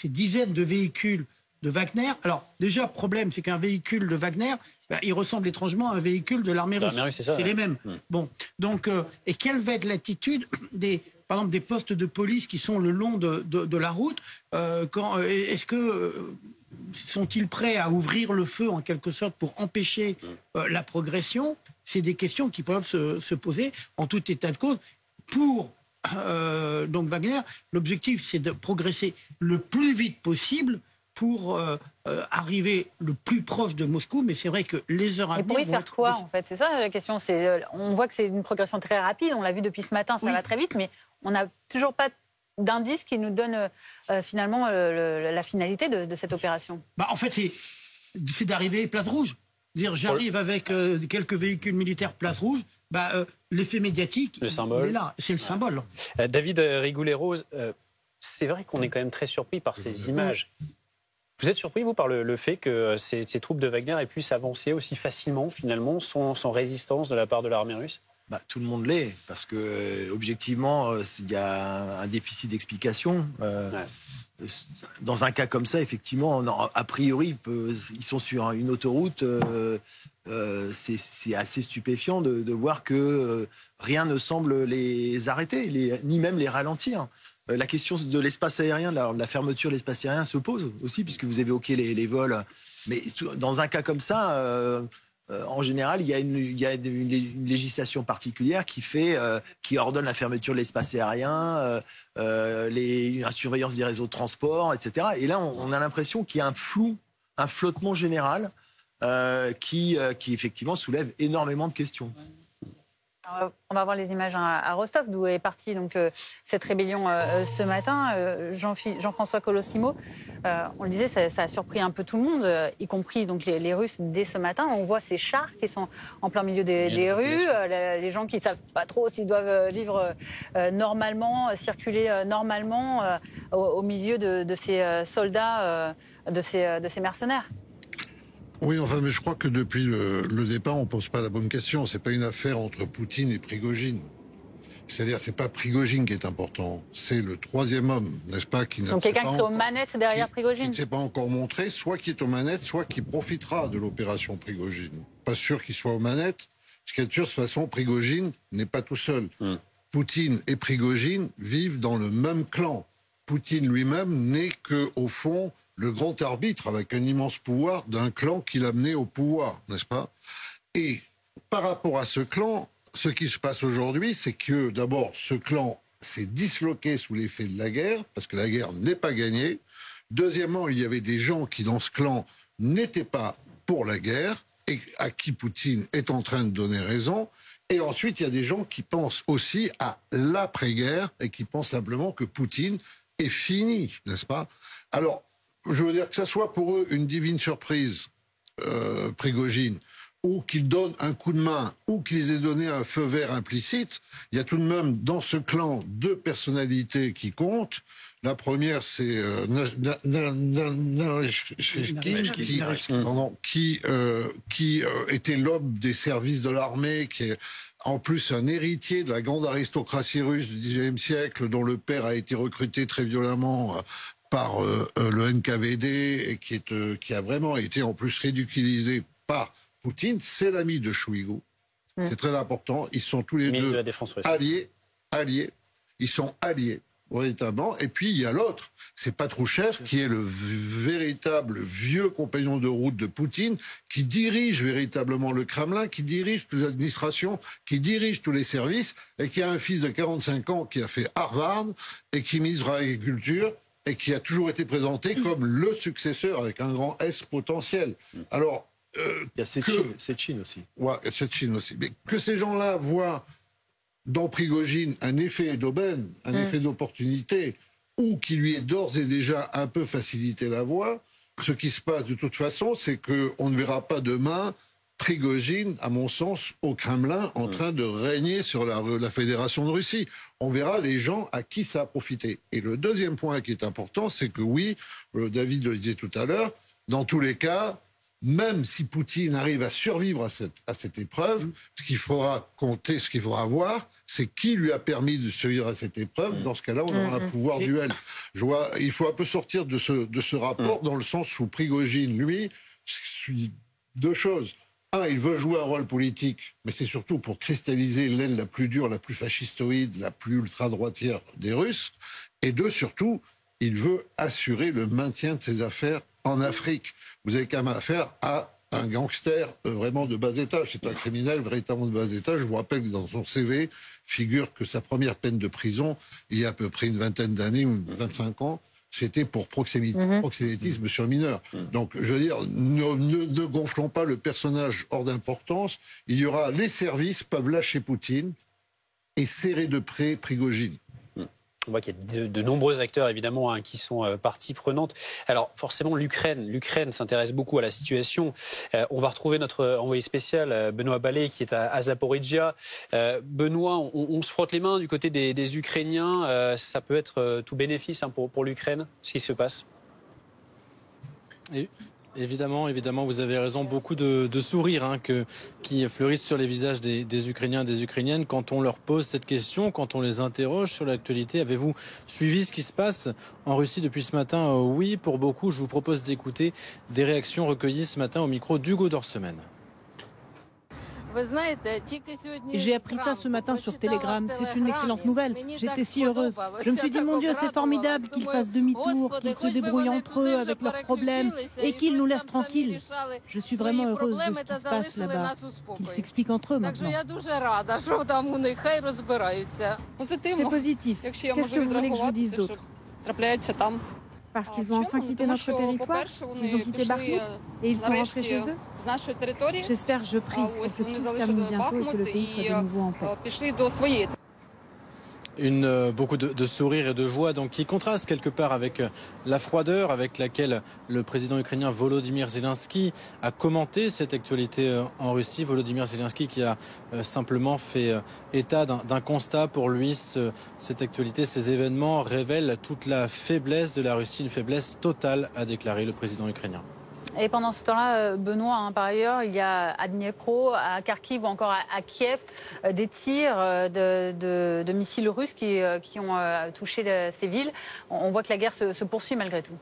dizaines de véhicules de Wagner. Alors déjà, le problème, c'est qu'un véhicule de Wagner, il ressemble étrangement à un véhicule de l'armée russe. C'est les mêmes. Bon, donc, et quelle va être l'attitude par exemple, des postes de police qui sont le long de la route? Est-ce que sont-ils prêts à ouvrir le feu en quelque sorte pour empêcher la progression? C'est des questions qui peuvent se poser en tout état de cause. Pour donc Wagner, l'objectif, c'est de progresser le plus vite possible pour arriver le plus proche de Moscou, mais c'est vrai que les heures à venir... Et pour y faire quoi, en fait? C'est ça la question. On voit que c'est une progression très rapide, on l'a vu depuis ce matin, ça va très vite, mais on n'a toujours pas d'indice qui nous donne finalement la finalité de cette opération. En fait, c'est d'arriver place rouge. Dire j'arrive avec quelques véhicules militaires place rouge, l'effet médiatique, le symbole. Il est là, c'est le symbole. David Rigoulet-Rose, c'est vrai qu'on est quand même très surpris par ces images. Vous êtes surpris, vous, par le fait que ces troupes de Wagner puissent avancer aussi facilement, finalement, sans résistance de la part de l'armée russe? Tout le monde l'est, parce que objectivement, il y a un déficit d'explication. Dans un cas comme ça, effectivement, a priori, ils sont sur une autoroute. C'est assez stupéfiant de voir que rien ne semble les arrêter, ni même les ralentir. La question de l'espace aérien, de la fermeture de l'espace aérien se pose aussi, puisque vous évoquez les vols. Mais dans un cas comme ça, en général, il y a une législation particulière qui ordonne la fermeture de l'espace aérien, la surveillance des réseaux de transport, etc. Et là, on a l'impression qu'il y a un flou, un flottement général qui effectivement soulève énormément de questions. On va voir les images à Rostov, d'où est partie donc, cette rébellion ce matin. Jean-François Colosimo, on le disait, ça a surpris un peu tout le monde, y compris donc, les Russes dès ce matin. On voit ces chars qui sont en plein milieu des rues, les gens qui ne savent pas trop s'ils doivent vivre normalement, circuler normalement au milieu de ces soldats, de ces mercenaires. Oui, mais je crois que depuis le départ, on ne pose pas la bonne question. C'est pas une affaire entre Poutine et Prigojine. C'est-à-dire, c'est pas Prigojine qui est important, c'est le troisième homme, n'est-ce pas, qui donc quelqu'un qui est aux manettes derrière Prigojine. Qui ne s'est pas encore montré, soit qui est aux manettes, soit qui profitera de l'opération Prigojine. pas sûr qu'il soit aux manettes. Ce qui est sûr, de toute façon, Prigojine n'est pas tout seul. Poutine et Prigojine vivent dans le même clan. Poutine lui-même n'est que, au fond, le grand arbitre avec un immense pouvoir d'un clan qu'il a mené au pouvoir, n'est-ce pas? Et par rapport à ce clan, ce qui se passe aujourd'hui, c'est que d'abord, ce clan s'est disloqué sous l'effet de la guerre, parce que la guerre n'est pas gagnée. Deuxièmement, il y avait des gens qui, dans ce clan, n'étaient pas pour la guerre, et à qui Poutine est en train de donner raison. Et ensuite, il y a des gens qui pensent aussi à l'après-guerre, et qui pensent simplement que Poutine est fini, n'est-ce pas? Alors, je veux dire que ça soit pour eux une divine surprise, Prigojine, ou qu'ils donnent un coup de main, ou qu'ils aient donné un feu vert implicite, il y a tout de même dans ce clan deux personnalités qui comptent. La première, c'est qui était l'homme des services de l'armée, qui est en plus un héritier de la grande aristocratie russe du XIXe siècle, dont le père a été recruté très violemment par le NKVD et qui a vraiment été en plus ridiculisé par Poutine. C'est l'ami de Shoigu. C'est très important. Ils sont tous les deux alliés. Ils sont alliés, véritablement. Et puis, il y a l'autre. C'est Patrouchev, qui est le véritable vieux compagnon de route de Poutine, qui dirige véritablement le Kremlin, qui dirige toute l'administration, qui dirige tous les services, et qui a un fils de 45 ans qui a fait Harvard et qui ministre de l'Agriculture, et qui a toujours été présenté comme le successeur avec un grand S potentiel. Alors, il y a Sechin aussi. Ouais, Sechin aussi. Mais que ces gens-là voient dans Prigojine un effet d'aubaine, un effet d'opportunité, ou qui lui est d'ores et déjà un peu facilité la voie, ce qui se passe de toute façon, c'est qu'on ne verra pas demain Prigojine, à mon sens, au Kremlin, en train de régner sur la Fédération de Russie. On verra les gens à qui ça a profité. Et le deuxième point qui est important, c'est que oui, David le disait tout à l'heure, dans tous les cas, même si Poutine arrive à survivre à cette épreuve, ce qu'il faudra compter, ce qu'il faudra voir, c'est qui lui a permis de survivre à cette épreuve. Dans ce cas-là, on aura un pouvoir duel. Il faut un peu sortir de ce rapport, dans le sens où Prigojine, lui, deux choses. Un, il veut jouer un rôle politique, mais c'est surtout pour cristalliser l'aile la plus dure, la plus fascistoïde, la plus ultra-droitière des Russes. Et deux, surtout, il veut assurer le maintien de ses affaires en Afrique. Vous avez quand même affaire à un gangster vraiment de bas étage. C'est un criminel véritablement de bas étage. Je vous rappelle que dans son CV figure que sa première peine de prison, il y a à peu près une vingtaine d'années, ou 25 ans, c'était pour proxénétisme sur mineur. Donc, je veux dire, ne gonflons pas le personnage hors d'importance. Il y aura les services peuvent lâcher Poutine et serrer de près Prigojine. On voit qu'il y a de nombreux acteurs, évidemment, qui sont partie prenante. Alors, forcément, l'Ukraine s'intéresse beaucoup à la situation. On va retrouver notre envoyé spécial, Benoît Ballet, qui est à Zaporizhzhia. Benoît, on se frotte les mains du côté des Ukrainiens. Ça peut être tout bénéfice pour l'Ukraine, ce qui se passe. Et évidemment, vous avez raison. Beaucoup de sourires qui fleurissent sur les visages des Ukrainiens et des Ukrainiennes quand on leur pose cette question, quand on les interroge sur l'actualité. Avez-vous suivi ce qui se passe en Russie depuis ce matin? Oui, pour beaucoup. Je vous propose d'écouter des réactions recueillies ce matin au micro d'Hugo Dorsemen. J'ai appris ça ce matin sur Telegram. C'est une excellente nouvelle. J'étais si heureuse. Je me suis dit, mon Dieu, c'est formidable qu'ils fassent demi-tour, qu'ils se débrouillent entre eux avec leurs problèmes et qu'ils nous laissent tranquilles. Je suis vraiment heureuse de ce qui se passe là-bas, qu'ils s'expliquent entre eux maintenant. C'est positif. Qu'est-ce que vous voulez que je vous dise d'autre? Parce qu'ils ont enfin quitté notre territoire, ils ont quitté Bakhmout et ils sont rentrés chez eux. J'espère, je prie, pour que tout se termine bientôt et que le pays soit de nouveau en paix. Beaucoup de sourires et de joie, donc qui contraste quelque part avec la froideur avec laquelle le président ukrainien Volodymyr Zelensky a commenté cette actualité en Russie. Volodymyr Zelensky qui a simplement fait état d'un constat. Pour lui, cette actualité, ces événements révèlent toute la faiblesse de la Russie, une faiblesse totale, a déclaré le président ukrainien. Et pendant ce temps-là, Benoît, par ailleurs, il y a à Dniepro, à Kharkiv ou encore à Kiev, des tirs de missiles russes qui ont touché ces villes. On voit que la guerre se poursuit malgré tout.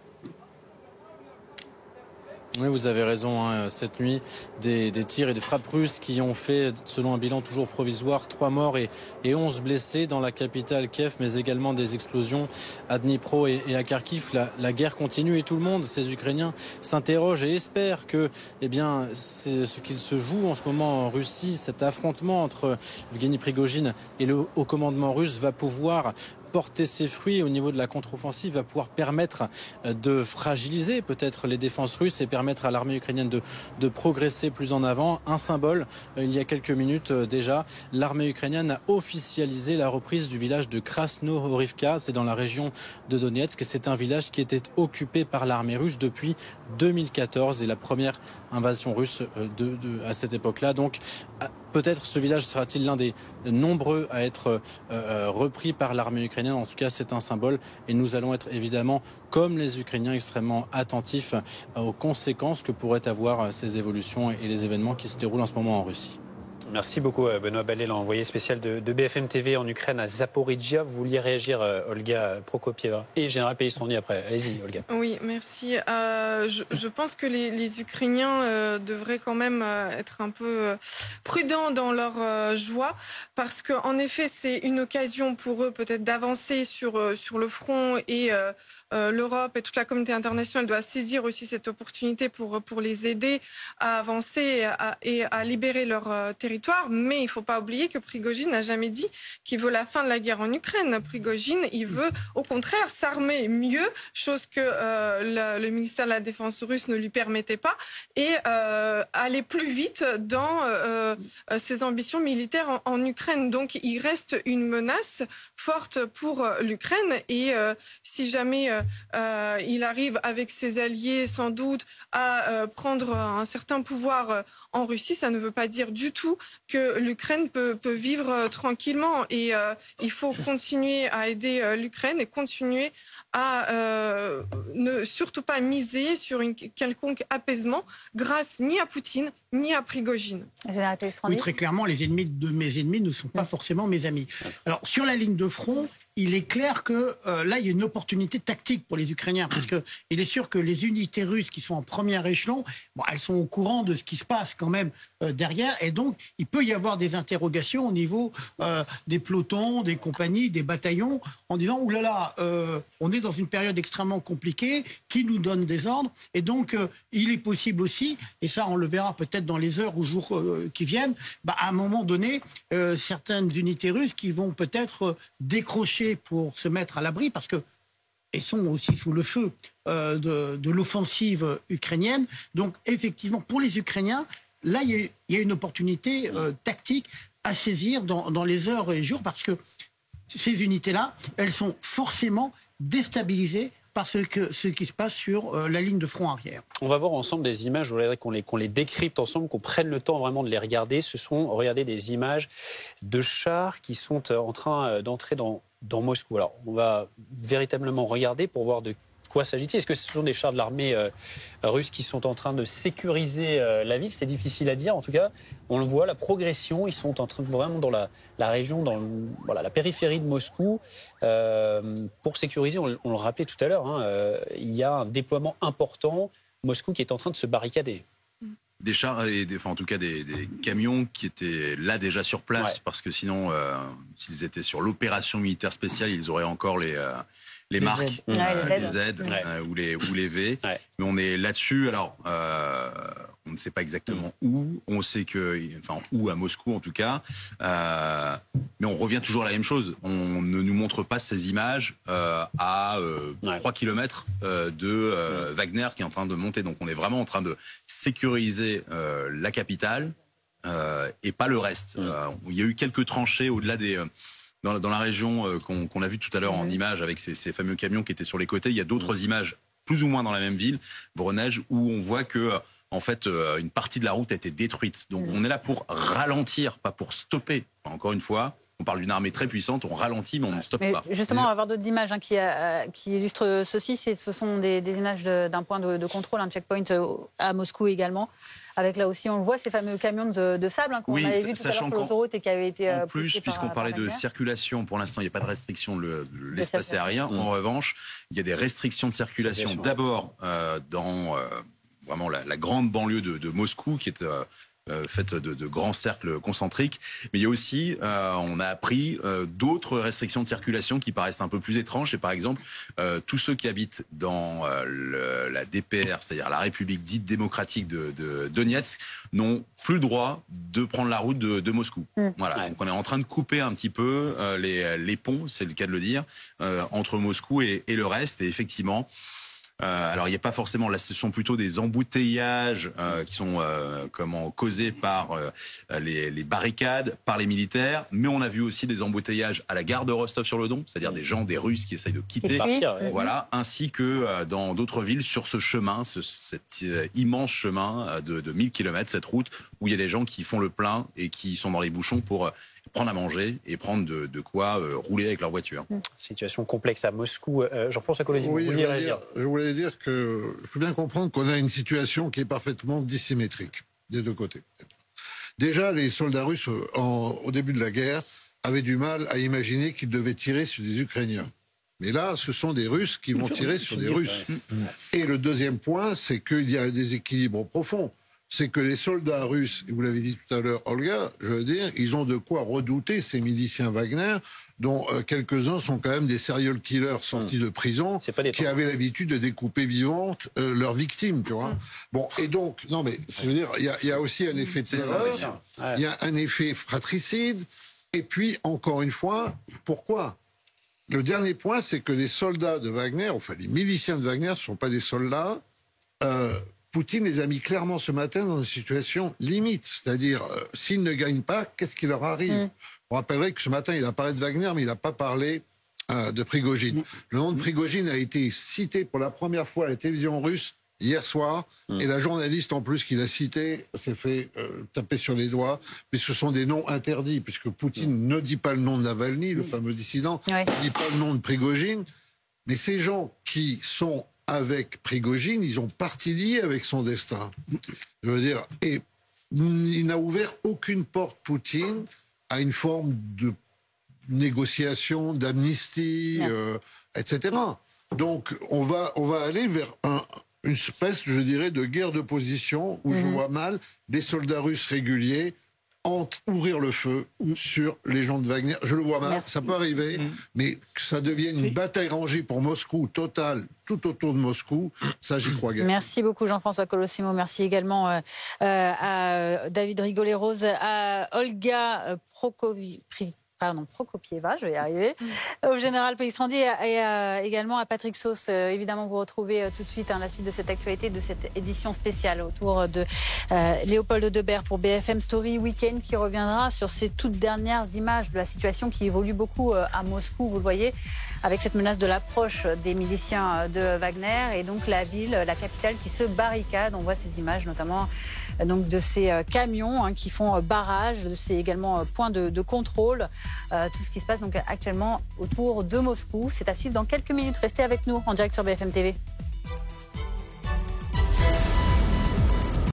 Oui, vous avez raison. Cette nuit, des tirs et des frappes russes qui ont fait, selon un bilan toujours provisoire, 3 morts et 11 blessés dans la capitale Kiev, mais également des explosions à Dnipro et à Kharkiv. La guerre continue et tout le monde, ces Ukrainiens, s'interrogent et espèrent que c'est ce qu'il se joue en ce moment en Russie, cet affrontement entre Evgeny Prigojine et le haut commandement russe va pouvoir porter ses fruits au niveau de la contre-offensive, va pouvoir permettre de fragiliser peut-être les défenses russes et permettre à l'armée ukrainienne de progresser plus en avant. Un symbole, il y a quelques minutes déjà, l'armée ukrainienne a officialisé la reprise du village de Krasno-Horivka, c'est dans la région de Donetsk, et c'est un village qui était occupé par l'armée russe depuis 2014 et la première invasion russe à cette époque-là. Donc peut-être ce village sera-t-il l'un des nombreux à être repris par l'armée ukrainienne. En tout cas, c'est un symbole et nous allons être évidemment, comme les Ukrainiens, extrêmement attentifs aux conséquences que pourraient avoir ces évolutions et les événements qui se déroulent en ce moment en Russie. Merci beaucoup Benoît Ballet, l'envoyé spécial de BFM TV en Ukraine à Zaporizhia. Vous vouliez réagir, Olga Prokopieva et Général Pellistroni après. Allez-y, Olga. Oui, merci. Je pense que les Ukrainiens devraient quand même être un peu prudents dans leur joie, parce qu'en effet, c'est une occasion pour eux peut-être d'avancer sur le front et l'Europe et toute la communauté internationale doit saisir aussi cette opportunité pour les aider à avancer et à libérer leur territoire. Mais il ne faut pas oublier que Prigojine n'a jamais dit qu'il veut la fin de la guerre en Ukraine. Prigojine, il veut au contraire s'armer mieux, chose que le ministère de la Défense russe ne lui permettait pas, et aller plus vite dans ses ambitions militaires en Ukraine. Donc il reste une menace forte pour l'Ukraine, et si jamais il arrive avec ses alliés sans doute à prendre un certain pouvoir en Russie, ça ne veut pas dire du tout que l'Ukraine peut vivre tranquillement, et il faut continuer à aider l'Ukraine et continuer à ne surtout pas miser sur un quelconque apaisement grâce ni à Poutine ni à Prigojine. Oui, très clairement, les ennemis de mes ennemis ne sont pas forcément mes amis. Alors, sur la ligne de front, il est clair que là, il y a une opportunité tactique pour les Ukrainiens, parce que il est sûr que les unités russes qui sont en premier échelon, elles sont au courant de ce qui se passe quand même derrière, et donc il peut y avoir des interrogations au niveau des pelotons, des compagnies, des bataillons, en disant oulala, on est dans une période extrêmement compliquée, qui nous donne des ordres, et donc il est possible aussi, et ça on le verra peut-être dans les heures ou jours qui viennent, à un moment donné, certaines unités russes qui vont peut-être décrocher pour se mettre à l'abri, parce que elles sont aussi sous le feu de l'offensive ukrainienne. Donc effectivement, pour les Ukrainiens, là, il y a une opportunité tactique à saisir dans les heures et les jours, parce que ces unités-là, elles sont forcément déstabilisées par ce qui se passe sur la ligne de front arrière. On va voir ensemble des images, je voudrais qu'on les décrypte ensemble, qu'on prenne le temps vraiment de les regarder. Ce sont, regardez, des images de chars qui sont en train d'entrer dans Moscou. Alors, on va véritablement regarder pour voir de quoi s'agit-il. Est-ce que ce sont des chars de l'armée russe qui sont en train de sécuriser la ville? C'est difficile à dire. En tout cas, on le voit, la progression, ils sont en train de, vraiment dans la région, dans la périphérie de Moscou, pour sécuriser. On le rappelait tout à l'heure, il y a un déploiement important. Moscou qui est en train de se barricader. Des chars et en tout cas des camions qui étaient là déjà sur place, parce que sinon, s'ils étaient sur l'opération militaire spéciale, ils auraient encore les marques, les Z ou les V. Ouais. Mais on est là-dessus. Alors, on ne sait pas exactement où. On sait où à Moscou en tout cas. Mais on revient toujours à la même chose. On ne nous montre pas ces images à 3 km de Wagner qui est en train de monter. Donc on est vraiment en train de sécuriser la capitale et pas le reste. Il y a eu quelques tranchées au-delà des... Dans la région qu'on a vu tout à l'heure en images avec ces fameux camions qui étaient sur les côtés, il y a d'autres images plus ou moins dans la même ville, Voronezh, où on voit que en fait une partie de la route a été détruite. Donc on est là pour ralentir, pas pour stopper. Encore une fois, on parle d'une armée très puissante, on ralentit mais on ne stoppe pas. Justement, on va avoir d'autres images qui illustrent ceci. Ce sont des images d'un point de contrôle, un checkpoint à Moscou également. Avec là aussi, on le voit, ces fameux camions de sable qu'on avait vu tout à l'heure sur l'autoroute et qui avaient été... En plus, puisqu'on parlait de circulation, pour l'instant, il n'y a pas de restriction de l'espace aérien. En revanche, il y a des restrictions de circulation. D'abord, dans vraiment la grande banlieue de Moscou, qui est faite de grands cercles concentriques. Mais il y a aussi, on a appris d'autres restrictions de circulation qui paraissent un peu plus étranges. Et par exemple, tous ceux qui habitent dans la DPR, c'est-à-dire la République dite démocratique de Donetsk, n'ont plus le droit de prendre la route de Moscou. Voilà. Donc on est en train de couper un petit peu les ponts, c'est le cas de le dire, entre Moscou et le reste. Et effectivement, alors il n'y a pas forcément, là ce sont plutôt des embouteillages qui sont causés par les barricades, par les militaires, mais on a vu aussi des embouteillages à la gare de Rostov-sur-le-Don, c'est-à-dire des gens, des Russes qui essayent de quitter, voilà, ainsi que dans d'autres villes sur ce chemin, cet immense chemin de 1000 km, cette route où il y a des gens qui font le plein et qui sont dans les bouchons pour prendre à manger et prendre de quoi rouler avec leur voiture. Situation complexe à Moscou. Jean-François Colosi, oui, je voulais dire que il faut bien comprendre qu'on a une situation qui est parfaitement dissymétrique des deux côtés. Déjà, les soldats russes, au début de la guerre, avaient du mal à imaginer qu'ils devaient tirer sur des Ukrainiens. Mais là, ce sont des Russes qui vont tirer sur des Russes. Et le deuxième point, c'est qu'il y a un déséquilibre profond. C'est que les soldats russes, et vous l'avez dit tout à l'heure, Olga, je veux dire, ils ont de quoi redouter ces miliciens Wagner, dont quelques-uns sont quand même des serial killers sortis de prison, qui avaient l'habitude de découper vivantes leurs victimes, tu vois. Bon, et donc, non mais, je veux dire, il y a aussi un effet de terreur, il y a un effet fratricide, et puis, encore une fois, pourquoi ? Le dernier point, c'est que les soldats de Wagner, enfin les miliciens de Wagner, ne sont pas des soldats. Poutine les a mis clairement ce matin dans une situation limite. C'est-à-dire, s'ils ne gagnent pas, qu'est-ce qui leur arrive ? On rappellerait que ce matin, il a parlé de Wagner, mais il n'a pas parlé de Prigojine. Le nom de Prigojine a été cité pour la première fois à la télévision russe hier soir, et la journaliste en plus qui l'a cité s'est fait taper sur les doigts, mais ce sont des noms interdits, puisque Poutine ne dit pas le nom de Navalny, le fameux dissident, ne dit pas le nom de Prigojine, mais ces gens qui sont avec Prigojine, ils ont parti lié avec son destin. Je veux dire, et il n'a ouvert aucune porte, Poutine, à une forme de négociation, d'amnistie, etc. Donc, on va aller vers une espèce, je dirais, de guerre de position où je vois mal des soldats russes réguliers ouvrir le feu sur les gens de Wagner. Je le vois mal, ça peut arriver, mais que ça devienne une bataille rangée pour Moscou, totale, tout autour de Moscou, ça j'y crois bien. Merci beaucoup Jean-François Colosimo, merci également à David Rigolet-Rose, à Olga Prokopieva, je vais y arriver, au général Pélistrandi et également à Patrick Sauce. Évidemment, vous retrouvez tout de suite la suite de cette actualité, de cette édition spéciale autour de Léopold Debert pour BFM Story Weekend, qui reviendra sur ces toutes dernières images de la situation qui évolue beaucoup à Moscou, vous le voyez, avec cette menace de l'approche des miliciens de Wagner et donc la ville, la capitale qui se barricade. On voit ces images notamment donc de ces camions qui font barrage, de ces également points de contrôle. Tout ce qui se passe donc actuellement autour de Moscou. C'est à suivre dans quelques minutes. Restez avec nous en direct sur BFM TV.